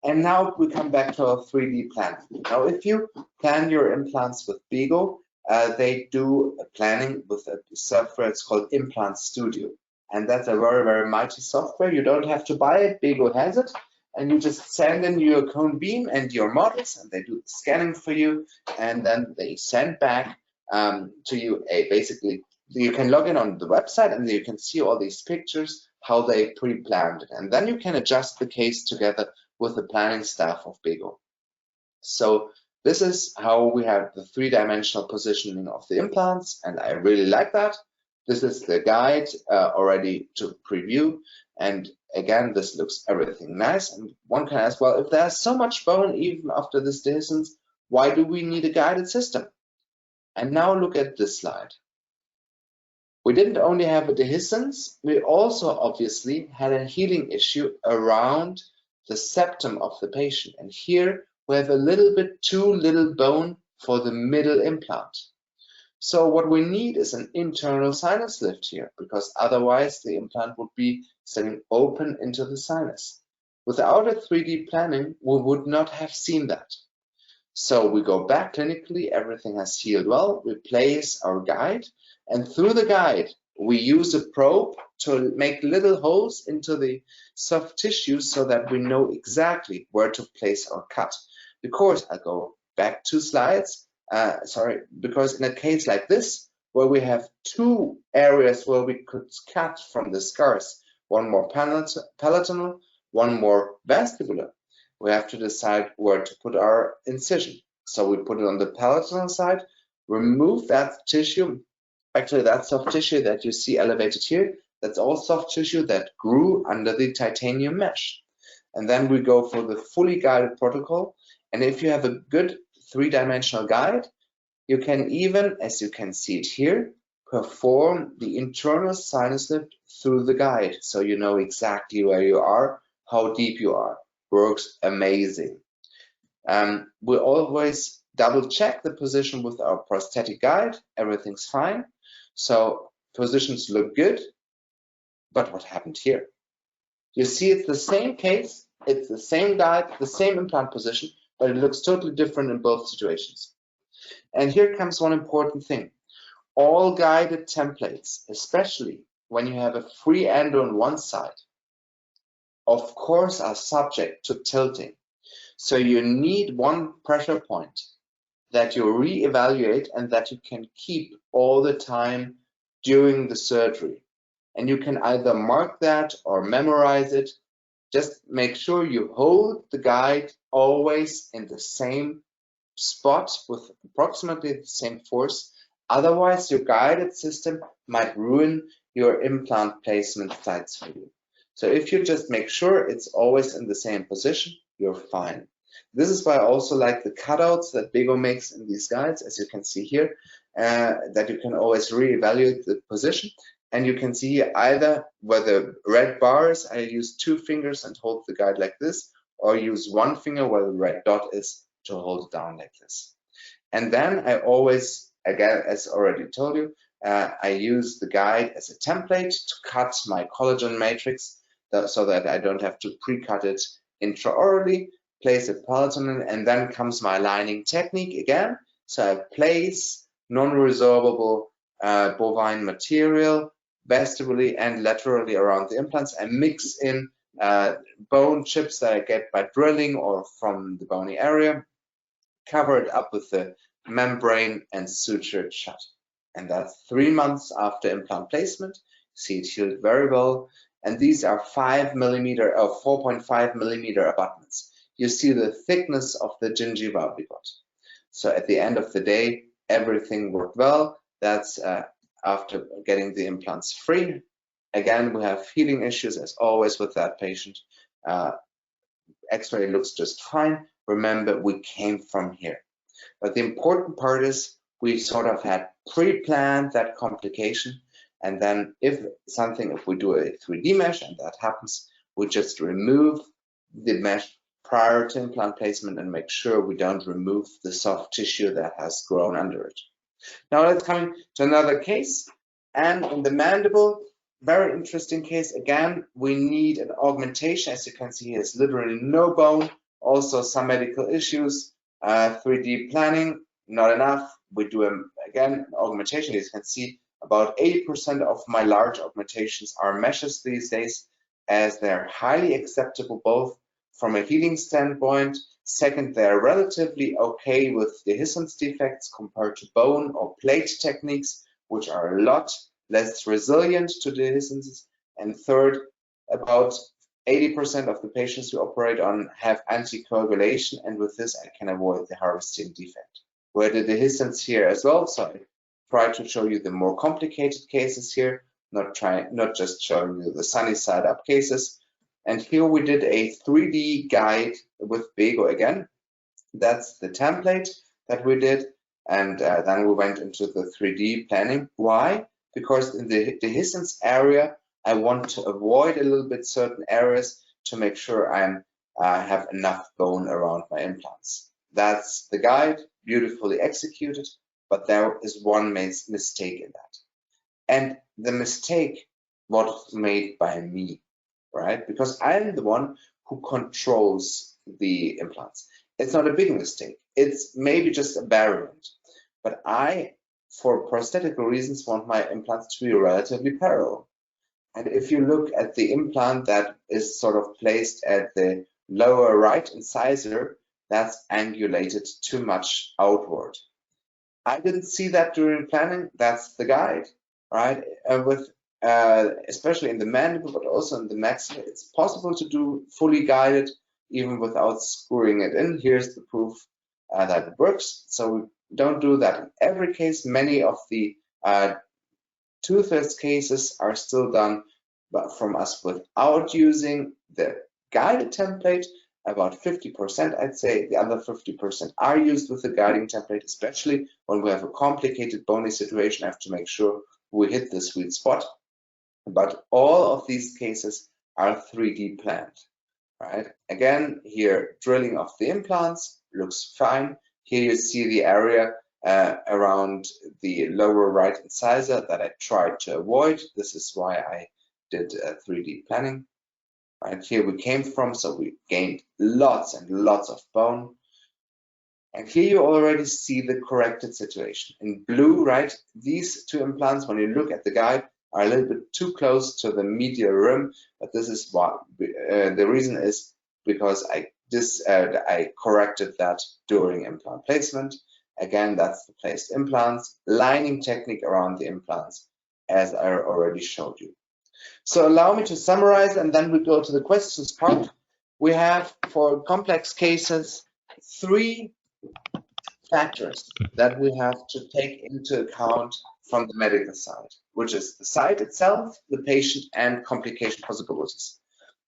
And now we come back to our 3D planning. Now, if you plan your implants with BEGO, they do planning with a software. It's called Implant Studio. And that's a very, very mighty software. You don't have to buy it. BEGO has it. And you just send in your cone beam and your models, and they do the scanning for you. And then they send back to you basically, you can log in on the website and you can see all these pictures, how they pre-planned it. And then you can adjust the case together with the planning staff of BEGO. So this is how we have the 3-dimensional positioning of the implants, and I really like that. This is the guide already to preview, and again, this looks everything nice. And one can ask, well, if there's so much bone even after this dehiscence, why do we need a guided system? And now look at this slide. We didn't only have a dehiscence, we also obviously had a healing issue around the septum of the patient. And here we have a little bit too little bone for the middle implant. So what we need is an internal sinus lift here, because otherwise the implant would be sitting open into the sinus. Without a 3D planning, we would not have seen that. So we go back clinically, everything has healed well, we place our guide, and through the guide, we use a probe to make little holes into the soft tissue so that we know exactly where to place our cut. Because I'll go back 2 slides, because in a case like this, where we have 2 areas where we could cut from the scars, one more palatal, one more vestibular, we have to decide where to put our incision. So we put it on the palatal side, remove that tissue. Actually, that soft tissue that you see elevated here, that's all soft tissue that grew under the titanium mesh. And then we go for the fully guided protocol. And if you have a good 3-dimensional guide, you can even, as you can see it here, perform the internal sinus lift through the guide. So you know exactly where you are, how deep you are. Works amazing. We always double check the position with our prosthetic guide. Everything's fine. So positions look good. But what happened here? You see it's the same case, it's the same guide, the same implant position, but it looks totally different in both situations. And here comes one important thing. All guided templates, especially when you have a free endo on one side, of course are subject to tilting. So you need one pressure point that you reevaluate and that you can keep all the time during the surgery. And you can either mark that or memorize it. Just make sure you hold the guide always in the same spot with approximately the same force. Otherwise, your guided system might ruin your implant placement sites for you. So if you just make sure it's always in the same position, you're fine. This is why I also like the cutouts that BEGO makes in these guides, as you can see here, that you can always reevaluate the position. And you can see either where the red bars, I use 2 fingers and hold the guide like this, or use 1 finger where the red dot is to hold it down like this. And then I always, again, as already told you, I use the guide as a template to cut my collagen matrix so that I don't have to pre-cut it intraorally, place it palatal, and then comes my lining technique again. So I place non-resorbable bovine material vestibulally and laterally around the implants. I mix in bone chips that I get by drilling or from the bony area, cover it up with the membrane and suture it shut. And that's 3 months after implant placement. See it healed very well. And these are 5 millimeter or 4.5 millimeter abutments. You see the thickness of the gingiva we got. So at the end of the day, everything worked well. That's after getting the implants free. Again, we have healing issues as always with that patient. X-ray looks just fine. Remember, we came from here. But the important part is we sort of had pre-planned that complication. And then if we do a 3D mesh and that happens, we just remove the mesh prior to implant placement and make sure we don't remove the soft tissue that has grown under it. Now let's come to another case. And in the mandible, very interesting case. Again, we need an augmentation. As you can see, there's literally no bone. Also some medical issues. 3D planning, not enough. We do again an augmentation. As you can see, about 80% of my large augmentations are meshes these days, as they're highly acceptable both from a healing standpoint. Second, they're relatively okay with dehiscence defects compared to bone or plate techniques, which are a lot less resilient to dehiscences. And third, about 80% of the patients we operate on have anticoagulation, and with this I can avoid the harvesting defect. We had the dehiscence here as well, so I try to show you the more complicated cases here, not just showing you the sunny side up cases. And here we did a 3D guide with BEGO again. That's the template that we did, and then we went into the 3D planning. Why? Because in the dehiscence area, I want to avoid a little bit certain areas to make sure I have enough bone around my implants. That's the guide, beautifully executed, but there is one mistake in that. And the mistake was made by me, right? Because I'm the one who controls the implants. It's not a big mistake. it's maybe just a variant. But I, for prosthetical reasons, want my implants to be relatively parallel. And if you look at the implant that is sort of placed at the lower right incisor, that's angulated too much outward. I didn't see that during planning. That's the guide, right? Especially in the mandible, but also in the maxilla, it's possible to do fully guided even without screwing it in. Here's the proof that it works. So we don't do that in every case. Many of the toothless cases are still done from us without using the guided template. About 50%, I'd say. The other 50% are used with the guiding template, especially when we have a complicated bony situation. I have to make sure we hit the sweet spot. But all of these cases are 3D planned, right? Again, here, drilling of the implants looks fine. Here you see the area around the lower right incisor that I tried to avoid. This is why I did 3D planning. Right, here we came from, so we gained lots and lots of bone. And here you already see the corrected situation. In blue, right, these two implants, when you look at the guide, are a little bit too close to the medial rim, but this is what the reason is because I corrected that during implant placement. Again, that's the placed implants, lining technique around the implants, as I already showed you. So allow me to summarize, and then we go to the questions part. We have, for complex cases, 3 factors that we have to take into account from the medical side, which is the site itself, the patient, and complication possibilities.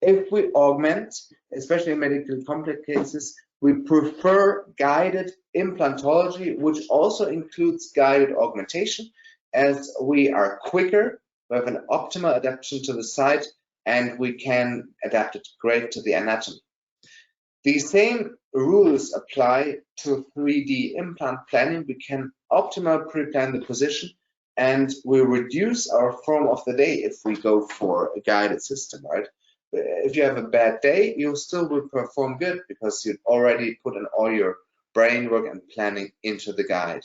If we augment, especially in medical complex cases, we prefer guided implantology, which also includes guided augmentation, as we are quicker. We have an optimal adaptation to the site, and we can adapt it great to the anatomy. The same rules apply to 3D implant planning. We can optimally pre-plan the position, and we reduce our form of the day if we go for a guided system, right? If you have a bad day, you still will perform good because you've already put in all your brain work and planning into the guide.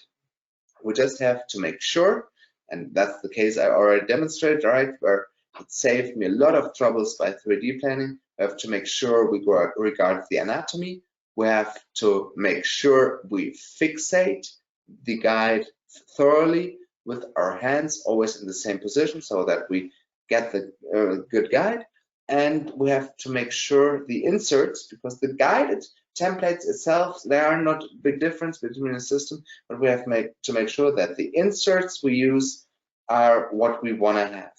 We just have to make sure, and that's the case I already demonstrated, right, where it saved me a lot of troubles by 3D planning. We have to make sure we regard the anatomy. We have to make sure we fixate the guide thoroughly with our hands always in the same position so that we get the good guide. And we have to make sure the inserts, because the guided templates itself, there are not a big difference between the system, but we have to make sure that the inserts we use are what we want to have.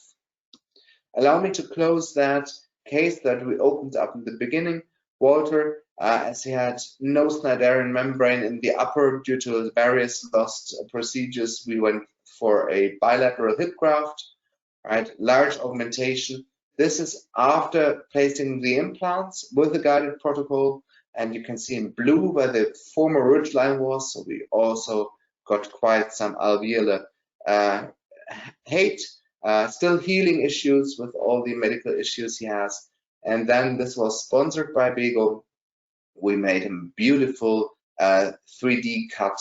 Allow me to close that case that we opened up in the beginning. Walter, as he had no Schneiderian membrane in the upper due to various lost procedures, we went for a bilateral hip graft, right? Large augmentation. This is after placing the implants with the guided protocol, and you can see in blue where the former ridgeline was, so we also got quite some alveolar height, still healing issues with all the medical issues he has. And then this was sponsored by BEGO. We made him beautiful 3D cut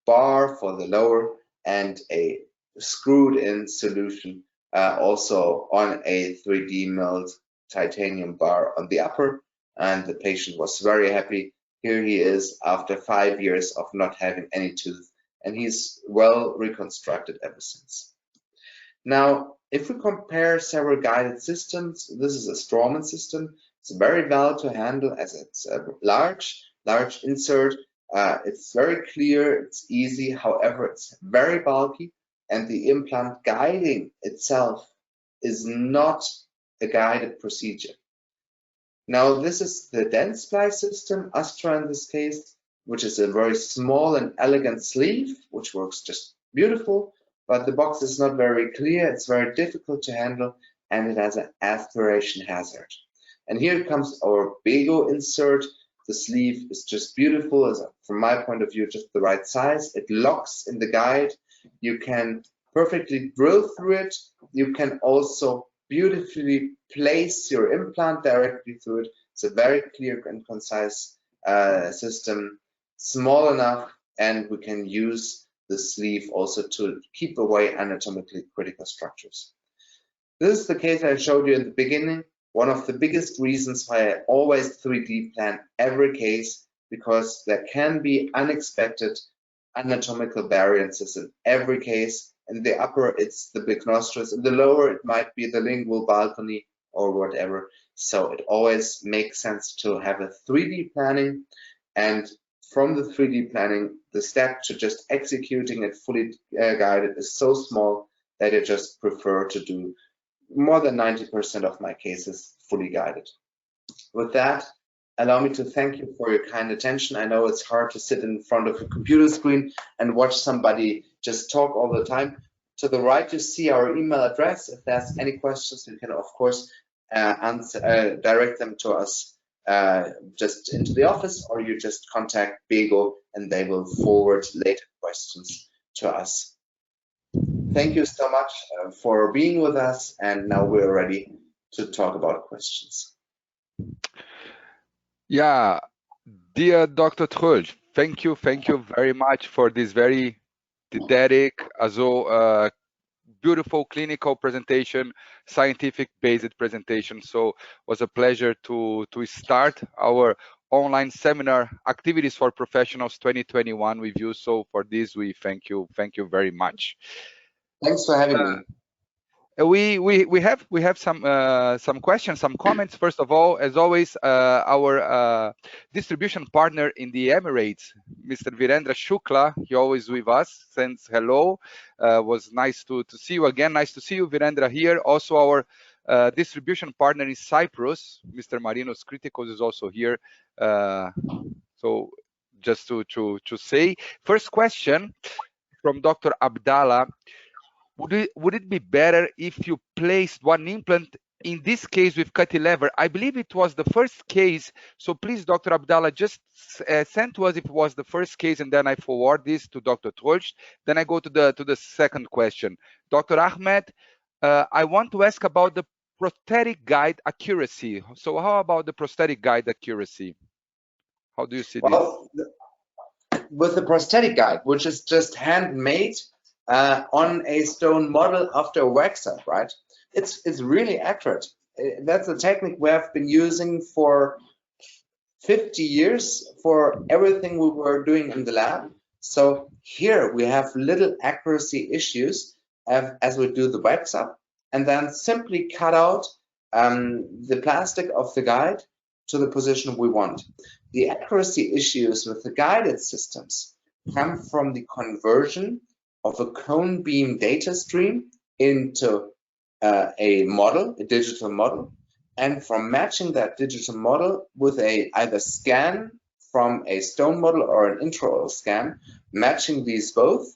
bar for the lower and a screwed in solution also on a 3D milled titanium bar on the upper, and the patient was very happy. Here he is after 5 years of not having any tooth, and he's well reconstructed ever since. Now, if we compare several guided systems, this is a Straumann system. It's very well to handle as it's a large insert. It's very clear, it's easy. However, it's very bulky, and the implant guiding itself is not a guided procedure. Now, this is the Dentsply system, Astra in this case, which is a very small and elegant sleeve, which works just beautiful, but the box is not very clear, it's very difficult to handle, and it has an aspiration hazard. And here comes our BEGO insert. The sleeve is just beautiful, from my point of view, just the right size. It locks in the guide. You can perfectly drill through it. You can also beautifully place your implant directly through it. It's a very clear and concise system. small enough, and we can use the sleeve also to keep away anatomically critical structures. This is the case I showed you in the beginning. One of the biggest reasons why I always 3D plan every case, because there can be unexpected anatomical variances in every case. In the upper, it's the big nostrils. In the lower, it might be the lingual balcony or whatever. So it always makes sense to have a 3D planning, and from the 3D planning, the step to just executing it fully guided is so small that I just prefer to do more than 90% of my cases fully guided. With that, allow me to thank you for your kind attention. I know it's hard to sit in front of a computer screen and watch somebody just talk all the time. To the right, you see our email address. If there's any questions, you can, of course, direct them to us just into the office, or you just contact BEGO and they will forward later questions to us. Thank you so much for being with us, and now we're ready to talk about questions. Yeah, dear Dr. Trölsch, thank you very much for this very didactic, also beautiful clinical presentation, scientific based presentation. So it was a pleasure to start our online seminar activities for professionals 2021 with you. So for this, we thank you very much. Thanks for having me. We have some questions, some comments. First of all, as always, our distribution partner in the Emirates, Mr. Virendra Shukla, he always with us, sends hello. Was nice to see you again. Nice to see you, Virendra, here. Also, our distribution partner in Cyprus, Mr. Marinos Kritikos, is also here. So just to say, first question from Dr. Abdallah. Would it be better if you placed one implant, in this case with cantilever? I believe it was the first case. So please, Dr. Abdallah, just send to us if it was the first case, and then I forward this to Dr. Trölsch. Then I go to the second question. Dr. Ahmed, I want to ask about the prosthetic guide accuracy. So how about the prosthetic guide accuracy? How do you see this? With the prosthetic guide, which is just handmade, on a stone model after a wax up, right? It's really accurate. That's a technique we have been using for 50 years for everything we were doing in the lab. So here we have little accuracy issues as we do the wax up, and then simply cut out the plastic of the guide to the position we want. The accuracy issues with the guided systems come from the conversion of a cone beam data stream into a model, a digital model, and from matching that digital model with a either scan from a stone model or an intraoral scan, matching these both,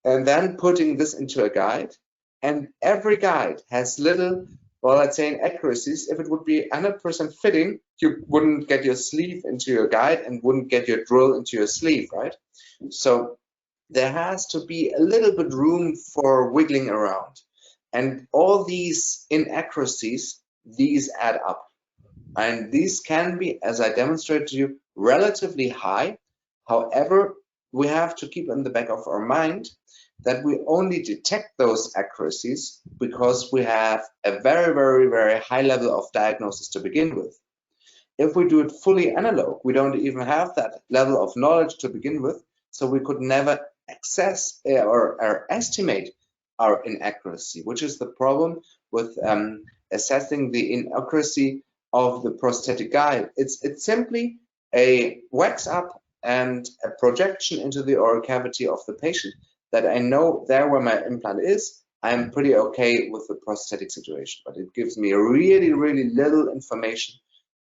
and then putting this into a guide. And every guide has little, well, let's say inaccuracies. If it would be 100% fitting, you wouldn't get your sleeve into your guide and wouldn't get your drill into your sleeve, right? So there has to be a little bit room for wiggling around. And all these inaccuracies, these add up. And these can be, as I demonstrated to you, relatively high. However, we have to keep in the back of our mind that we only detect those accuracies because we have a very, very, very high level of diagnosis to begin with. If we do it fully analog, we don't even have that level of knowledge to begin with, so we could never access or estimate our inaccuracy, which is the problem with assessing the inaccuracy of the prosthetic guide. It's simply a wax up and a projection into the oral cavity of the patient that I know there where my implant is. I'm pretty okay with the prosthetic situation, but it gives me really, really little information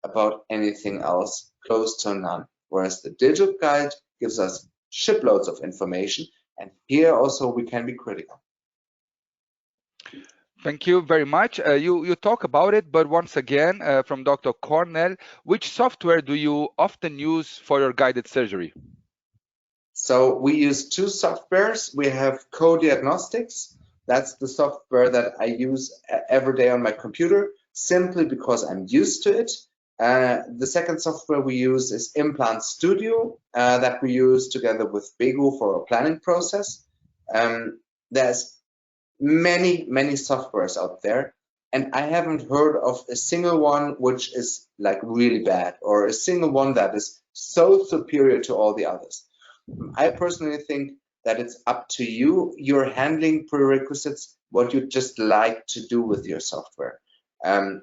about anything else, close to none. Whereas the digital guide gives us shiploads of information, and here also we can be critical. Thank you very much. You talk about it, but once again, from Dr. Cornell, which software do you often use for your guided surgery? So we use two softwares. We have Co-Diagnostics. That's the software that I use every day on my computer, simply because I'm used to it. The second software we use is Implant Studio that we use together with BEGO for our planning process. There's many softwares out there, and I haven't heard of a single one which is like really bad, or a single one that is so superior to all the others. I personally think that it's up to you. You're handling prerequisites, what you just like to do with your software. And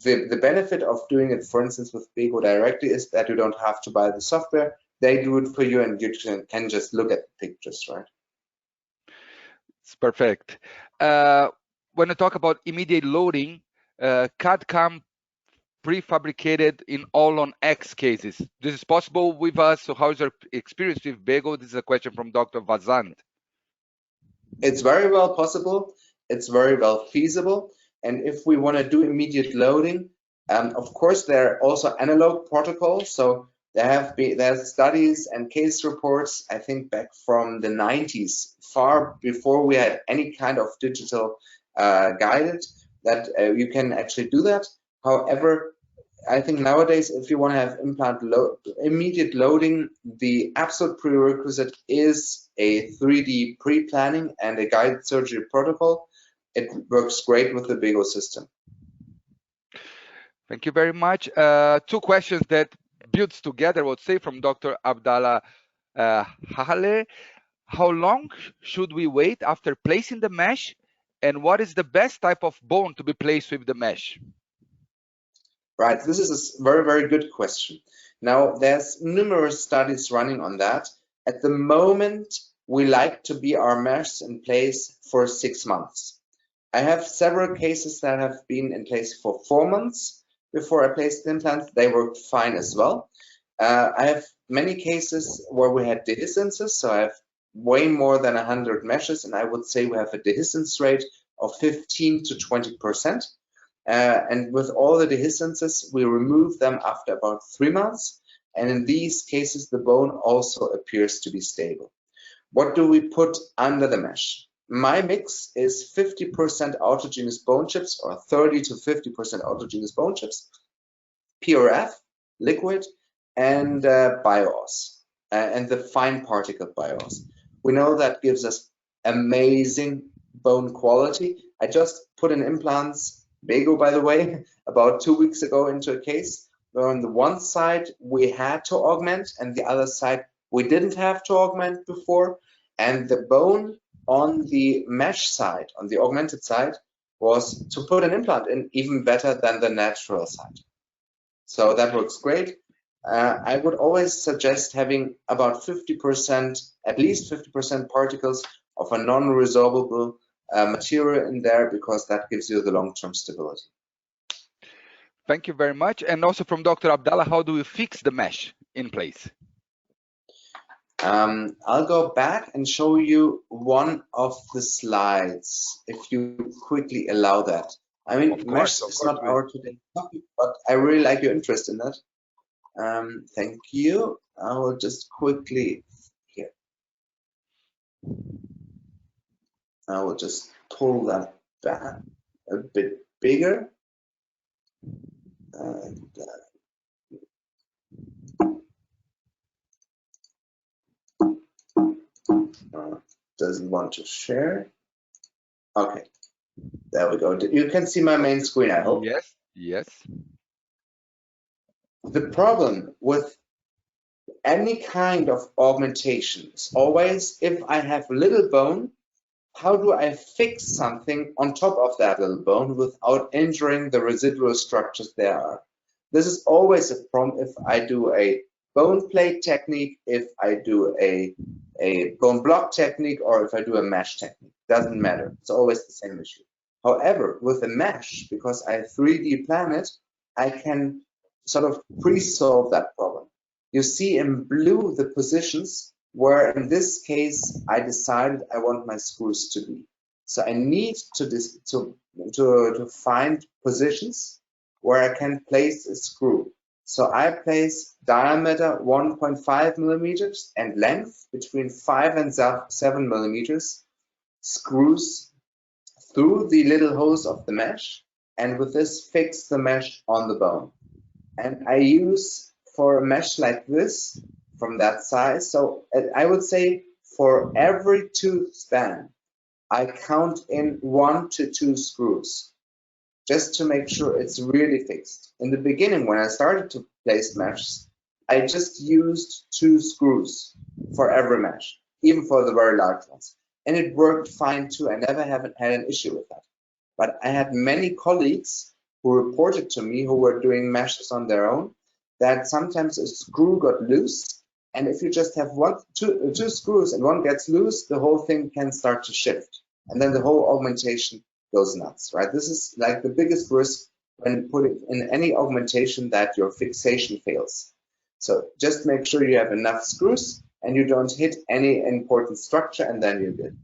the benefit of doing it, for instance, with BEGO directly is that you don't have to buy the software. They do it for you, and you can just look at the pictures, right? It's perfect. When I talk about immediate loading, CAD come prefabricated in all on X cases. This is possible with us. So how is your experience with BEGO? This is a question from Dr. Vazant. It's very well possible. It's very well feasible. And if we want to do immediate loading, of course, there are also analog protocols. So there's studies and case reports, I think back from the 90s, far before we had any kind of digital guided, that you can actually do that. However, I think nowadays, if you want to have immediate loading, the absolute prerequisite is a 3D pre-planning and a guided surgery protocol. It works great with the BEGO system. Thank you very much. Two questions that builds together, I would say, from Dr. Abdallah Hale. How long should we wait after placing the mesh? And what is the best type of bone to be placed with the mesh? Right, this is a very good question. Now, there's numerous studies running on that. At the moment, we like to be our mesh in place for 6 months. I have several cases that have been in place for 4 months before I placed the implant. They worked fine as well. I have many cases where we had dehiscences, so I have way more than 100 meshes, and I would say we have a dehiscence rate of 15 to 20%. And with all the dehiscences, we remove them after about 3 months. And in these cases, the bone also appears to be stable. What do we put under the mesh? My mix is 50% autogenous bone chips, or 30 to 50% autogenous bone chips, PRF, liquid, and BIOS, and the fine particle BIOS. We know that gives us amazing bone quality. I just put in implants, BEGO, by the way, about 2 weeks ago into a case where on the one side we had to augment and the other side we didn't have to augment before. And the bone on the mesh side, on the augmented side, was to put an implant in even better than the natural side. So that works great. I would always suggest having about 50%, at least 50% particles of a non-resorbable material in there, because that gives you the long-term stability. Thank you very much. And also from Dr. Abdallah, how do we fix the mesh in place? I'll go back and show you one of the slides, if you quickly allow that. I mean, mesh is not our today's topic, but I really like your interest in that. Thank you. I will just quickly here. I will just pull that back a bit bigger. And, doesn't want to share. Okay, there we go. You can see my main screen, I hope. Yes, yes. The problem with any kind of augmentation is always, if I have little bone, how do I fix something on top of that little bone without injuring the residual structures there are? This is always a problem if I do a bone plate technique, if I do a bone block technique, or if I do a mesh technique. Doesn't matter. It's always the same issue. However, with a mesh, because I 3D plan it, I can sort of pre-solve that problem. You see in blue the positions where in this case I decided I want my screws to be. So I need to find positions where I can place a screw. So I place diameter 1.5 millimeters and length between 5 and 7 millimeters, screws through the little holes of the mesh, and with this fix the mesh on the bone. And I use for a mesh like this from that size. So I would say for every tooth span, I count in 1 to 2 screws just to make sure it's really fixed. In the beginning, when I started to place meshes, I just used 2 screws for every mesh, even for the very large ones. And it worked fine too. I never haven't had an issue with that. But I had many colleagues who reported to me who were doing meshes on their own that sometimes a screw got loose. And if you just have two screws and one gets loose, the whole thing can start to shift. And then the whole augmentation goes nuts, right? This is like the biggest risk when putting in any augmentation, that your fixation fails. So just make sure you have enough screws and you don't hit any important structure, and then you're good.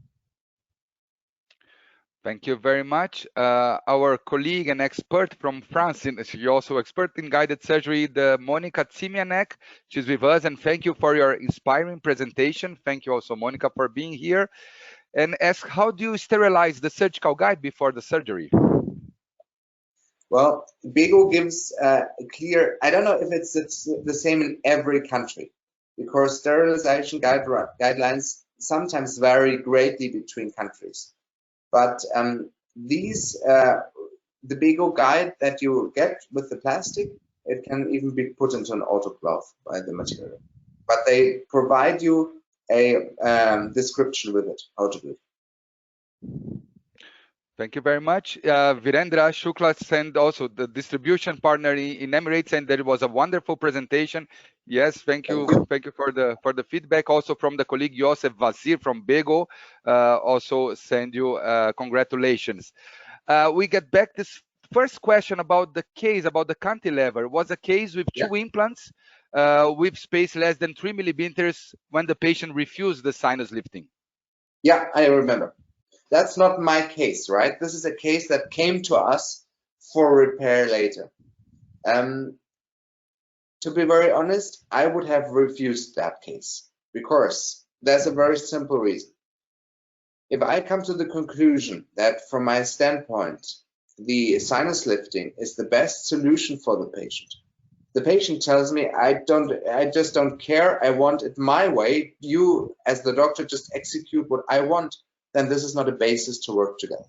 Thank you very much. Our colleague and expert from France, she's also expert in guided surgery, the Monica Tsimianek. She's with us, and thank you for your inspiring presentation. Thank you also, Monica, for being here. And ask, how do you sterilize the surgical guide before the surgery? Well, BEGO gives a clear, I don't know if it's the same in every country, because sterilization guidelines sometimes vary greatly between countries. But the BEGO guide that you get with the plastic, it can even be put into an autoclave by the material. But they provide you a description with it, how to do it. Thank you very much. Virendra Shukla sent also the distribution partner in Emirates, and that it was a wonderful presentation. Yes, thank you. Thank you for the feedback. Also from the colleague Josef Vazir from BEGO, also send you congratulations. We get back this first question about the case, about the cantilever. Was a case with 2 implants with space less than 3 millimeters when the patient refused the sinus lifting. Yeah, I remember. That's not my case, right? This is a case that came to us for repair later. To be very honest, I would have refused that case because there's a very simple reason. If I come to the conclusion that from my standpoint, the sinus lifting is the best solution for the patient tells me, I just don't care. I want it my way. You, as the doctor, just execute what I want. Then this is not a basis to work together.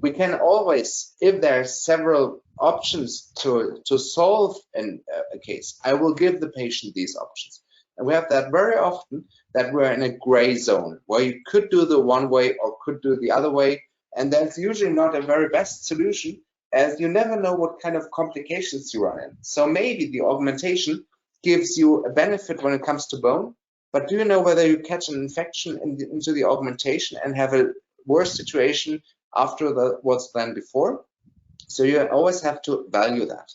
We can always, if there are several options to solve a case, I will give the patient these options. And we have that very often, that we're in a gray zone where you could do the one way or could do the other way. And that's usually not a very best solution, as you never know what kind of complications you run in. So maybe the augmentation gives you a benefit when it comes to bone, but do you know whether you catch an infection into the augmentation and have a worse situation after what's done before? So you always have to value that.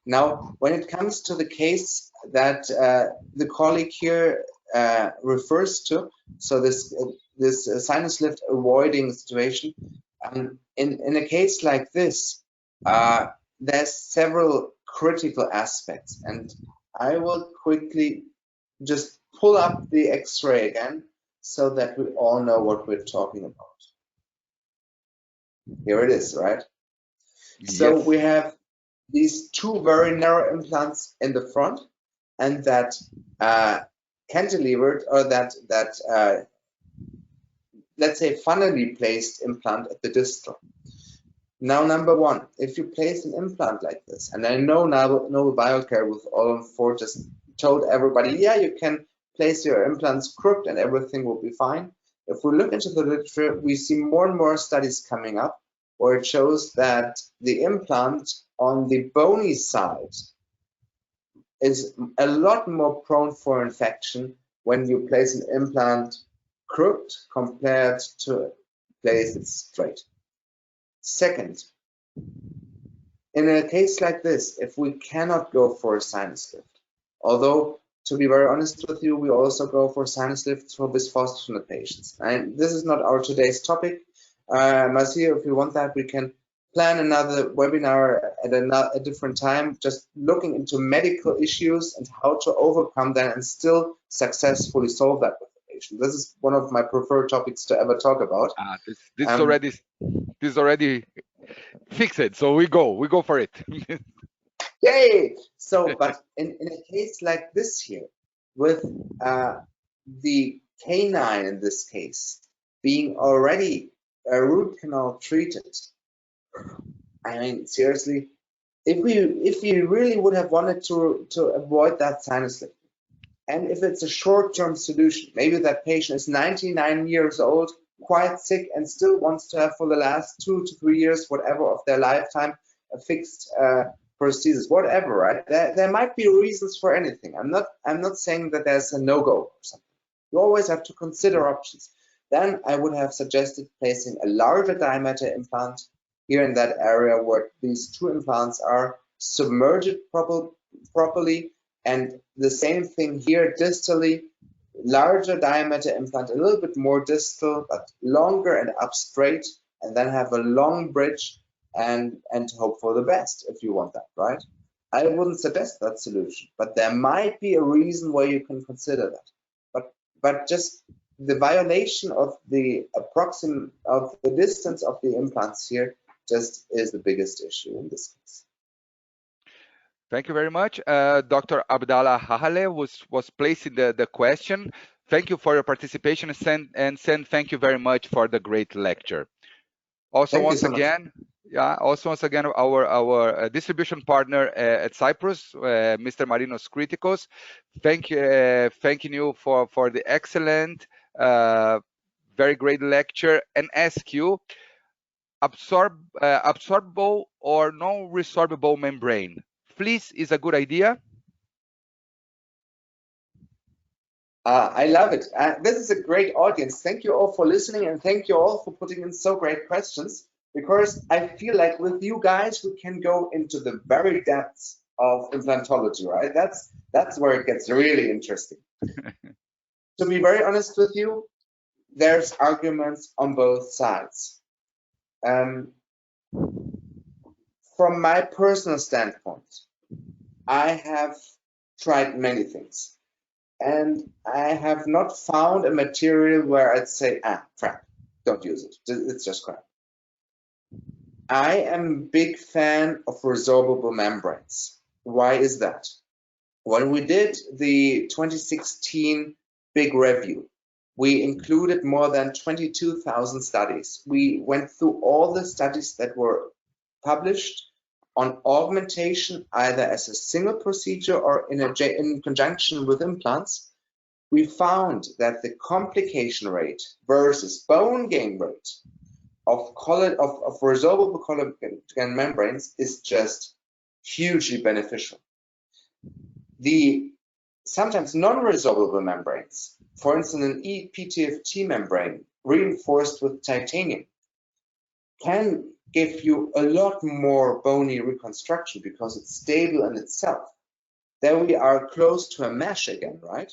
Now, when it comes to the case that the colleague here refers to, so this sinus lift avoiding situation, in a case like this, there's several critical aspects, and I will quickly just pull up the X-ray again so that we all know what we're talking about. Here it is, right? Yes. So we have these 2 very narrow implants in the front, and that cantilevered, or that let's say funnily placed implant at the distal. Now, number 1, if you place an implant like this, and I know Noble Biocare with all 4 just told everybody, yeah, you can place your implants crooked and everything will be fine. If we look into the literature, we see more and more studies coming up where it shows that the implant on the bony side is a lot more prone for infection when you place an implant crooked compared to place it straight. Second, in a case like this, if we cannot go for a sinus lift, although to be very honest with you, we also go for sinus lifts for bisphosphonate patients. And this is not our today's topic. Marcia, if you want that, we can plan another webinar at a different time, just looking into medical issues and how to overcome them and still successfully solve that with the patient. This is one of my preferred topics to ever talk about. This is already fixed, so we go for it. Yay! So, but in a case like this here, with the canine in this case being already root canal treated, I mean, seriously, if we really would have wanted to avoid that sinus lifting, and if it's a short-term solution, maybe that patient is 99 years old, quite sick, and still wants to have for the last 2 to 3 years, whatever of their lifetime, a fixed prosthesis, whatever, right? There might be reasons for anything. I'm not saying that there's a no-go or something. You always have to consider options. Then I would have suggested placing a larger diameter implant here in that area where these two implants are submerged properly, and the same thing here distally, larger diameter implant, a little bit more distal, but longer and up straight, and then have a long bridge and hope for the best if you want that, right? I wouldn't suggest that solution, but there might be a reason why you can consider that. But just the violation of the distance of the implants here just is the biggest issue in this case. Thank you very much. Dr. Abdallah Hahale was placing the question. Thank you for your participation, and thank you very much for the great lecture. Also, once again, our distribution partner at Cyprus, Mr. Marinos Kritikos, thanking you for the excellent, very great lecture, and ask you, absorbable or non-resorbable membrane, fleece is a good idea? I love it. This is a great audience. Thank you all for listening, and thank you all for putting in so great questions, because I feel like with you guys, we can go into the very depths of implantology, right? That's where it gets really interesting. To be very honest with you, there's arguments on both sides. From my personal standpoint, I have tried many things, and I have not found a material where I'd say, crap, don't use it. It's just crap. I am a big fan of resorbable membranes. Why is that? When we did the 2016 big review, we included more than 22,000 studies. We went through all the studies that were published on augmentation, either as a single procedure or in conjunction with implants. We found that the complication rate versus bone gain rate of resorbable collagen membranes is just hugely beneficial. The sometimes non-resorbable membranes, for instance, an ePTFT membrane reinforced with titanium, can give you a lot more bony reconstruction because it's stable in itself. Then we are close to a mesh again, right?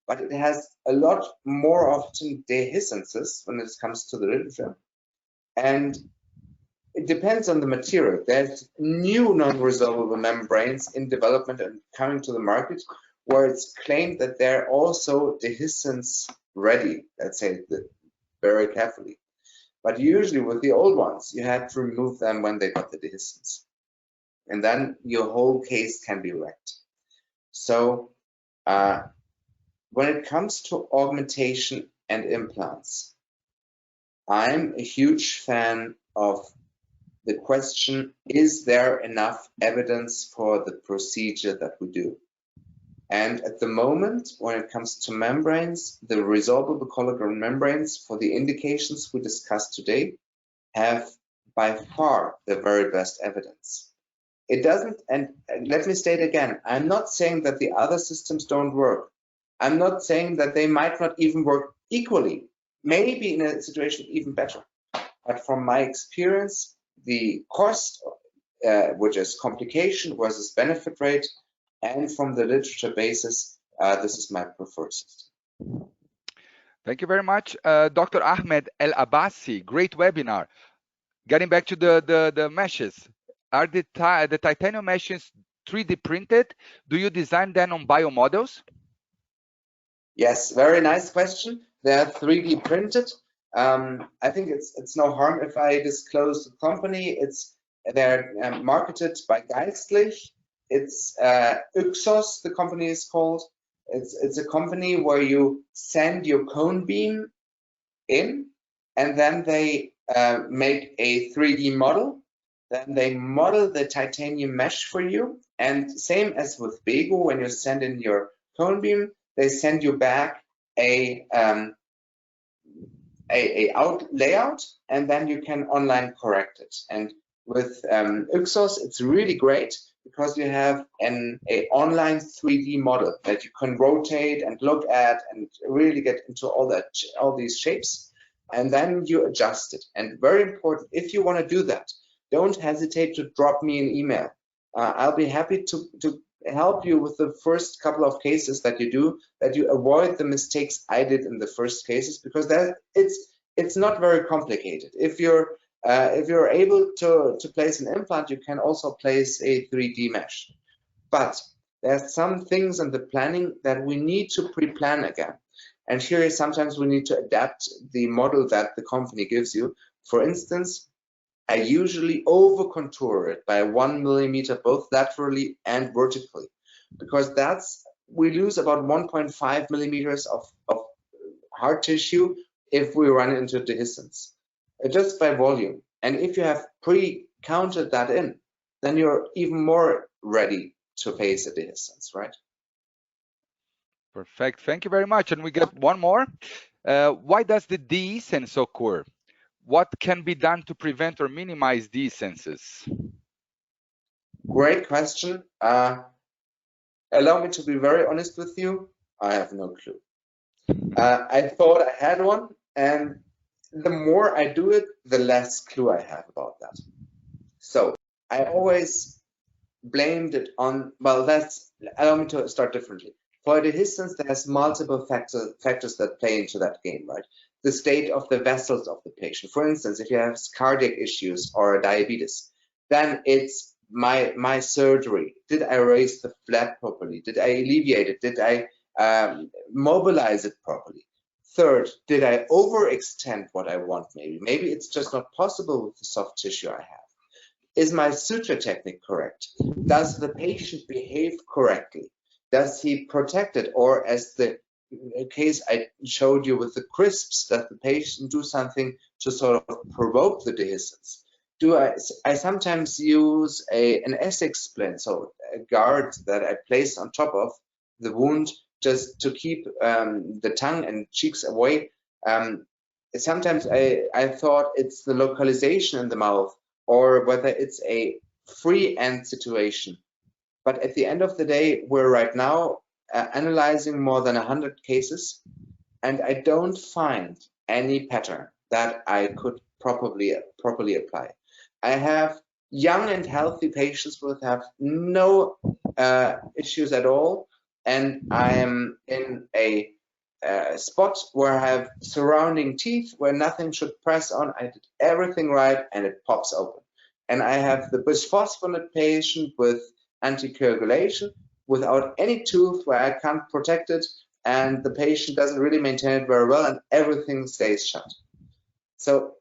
But it has a lot more often dehiscences when it comes to the literature. And it depends on the material. There's new non-resorbable membranes in development and coming to the market where it's claimed that they're also dehiscence ready, let's say very carefully. But usually with the old ones, you had to remove them when they got the dehiscence. And then your whole case can be wrecked. So when it comes to augmentation and implants, I'm a huge fan of the question, is there enough evidence for the procedure that we do? And at the moment, when it comes to membranes, the resorbable collagen membranes for the indications we discussed today have by far the very best evidence. It doesn't, and let me state again, I'm not saying that the other systems don't work. I'm not saying that they might not even work equally, maybe in a situation even better. But from my experience, the cost, which is complication versus benefit rate, and from the literature basis, this is my preferred system. Thank you very much. Dr. Ahmed El Abbasi, great webinar. Getting back to the meshes, are the titanium meshes 3D printed? Do you design them on biomodels? Yes, very nice question. They're 3D printed. I think it's no harm if I disclose the company. They're marketed by Geistlich. It's Ixos, the company is called. It's a company where you send your cone beam in, and then they make a 3D model. Then they model the titanium mesh for you. And same as with BEGO, when you send in your cone beam, they send you back a out layout, and then you can online correct it. And with Ixos, it's really great because you have an online 3D model that you can rotate and look at and really get into all these shapes, and then you adjust it. And very important, if you want to do that, don't hesitate to drop me an email. I'll be happy to help you with the first couple of cases that you do, that you avoid the mistakes I did in the first cases, because it's not very complicated. If you're able to place an implant, you can also place a 3D mesh. But there's some things in the planning that we need to pre-plan again. And here sometimes we need to adapt the model that the company gives you. For instance, I usually over contour it by 1 millimeter, both laterally and vertically, because we lose about 1.5 millimeters of hard tissue if we run into dehiscence, just by volume. And if you have pre-counted that in, then you're even more ready to face a dehiscence, right? Perfect. Thank you very much. And we get one more. Why does the dehiscence occur? What can be done to prevent or minimize dehiscences? Great question. Allow me to be very honest with you. I have no clue. I thought I had one, and the more I do it, the less clue I have about that. So I always blamed it on, well, allow me to start differently. For dehiscence, there's multiple factors that play into that game, right? The state of the vessels of the patient. For instance, if you have cardiac issues or diabetes, then it's my surgery. Did I raise the flap properly? Did I alleviate it? Did I mobilize it properly? Third, did I overextend what I want? Maybe it's just not possible with the soft tissue I have. Is my suture technique correct? Does the patient behave correctly? Does he protect it? Or as the case I showed you with the crisps, does the patient do something to sort of provoke the dehiscence? I sometimes use an Essex splint, so a guard that I place on top of the wound just to keep the tongue and cheeks away. Sometimes I thought it's the localization in the mouth, or whether it's a free end situation. But at the end of the day, we're right now analyzing more than 100 cases, and I don't find any pattern that I could properly apply. I have young and healthy patients who have no issues at all, and I am in a spot where I have surrounding teeth where nothing should press on. I did everything right, and it pops open. And I have the bisphosphonate patient with anticoagulation without any tooth where I can't protect it, and the patient doesn't really maintain it very well, and everything stays shut. So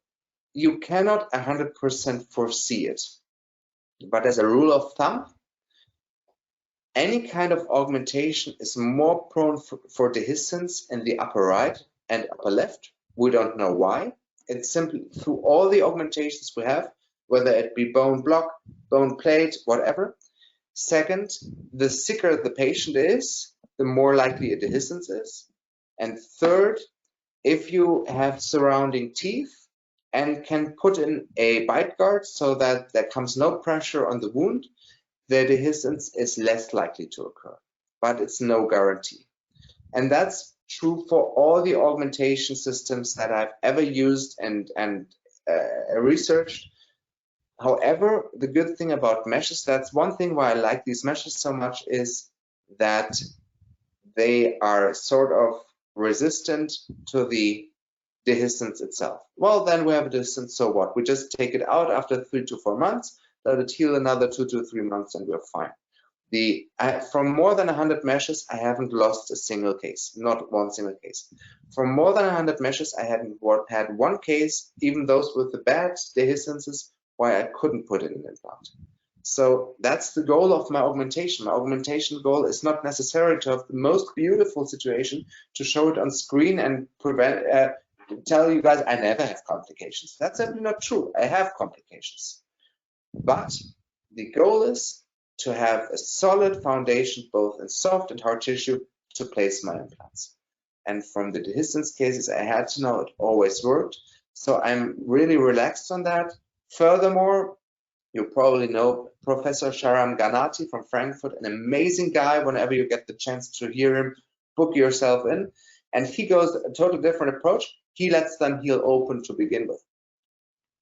you cannot 100% foresee it. But as a rule of thumb, any kind of augmentation is more prone for dehiscence in the upper right and upper left. We don't know why. It's simply through all the augmentations we have, whether it be bone block, bone plate, whatever. Second, the sicker the patient is, the more likely a dehiscence is. And third, if you have surrounding teeth and can put in a bite guard so that there comes no pressure on the wound, the dehiscence is less likely to occur, but it's no guarantee. And that's true for all the augmentation systems that I've ever used and researched. However, the good thing about meshes, that's one thing why I like these meshes so much, is that they are sort of resistant to the dehiscence itself. Well, then we have a dehiscence, so what? We just take it out after 3 to 4 months, let it heal another 2 to 3 months, and we're fine. From more than 100 meshes, I haven't lost a single case, not one single case. From more than 100 meshes, I hadn't had one case, even those with the bad dehiscences, why I couldn't put in an implant. So that's the goal of my augmentation. My augmentation goal is not necessarily to have the most beautiful situation, to show it on screen and tell you guys I never have complications. That's simply not true. I have complications. But the goal is to have a solid foundation, both in soft and hard tissue, to place my implants. And from the dehiscence cases, I had to know it always worked. So I'm really relaxed on that. Furthermore, you probably know Professor Sharam Ganati from Frankfurt, an amazing guy. Whenever you get the chance to hear him, book yourself in. And he goes a totally different approach. He lets them heal open to begin with.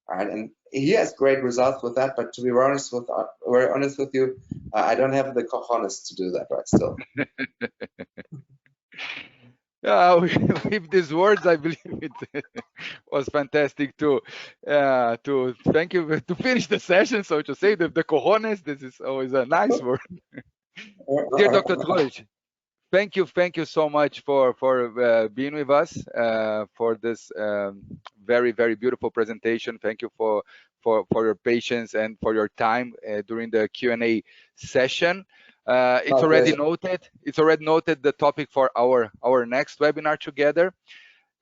All right, and he has great results with that. But to be very honest with you, I don't have the cojones to do that right still. Yeah, with these words, I believe it was fantastic to thank you to finish the session. So to say the cojones, this is always a nice word. Dear Dr. Trolich, thank you so much for being with us for this very beautiful presentation. Thank you for your patience and for your time during the Q&A session. It's already noted. It's already noted the topic for our next webinar together.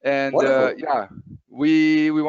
And yeah, we want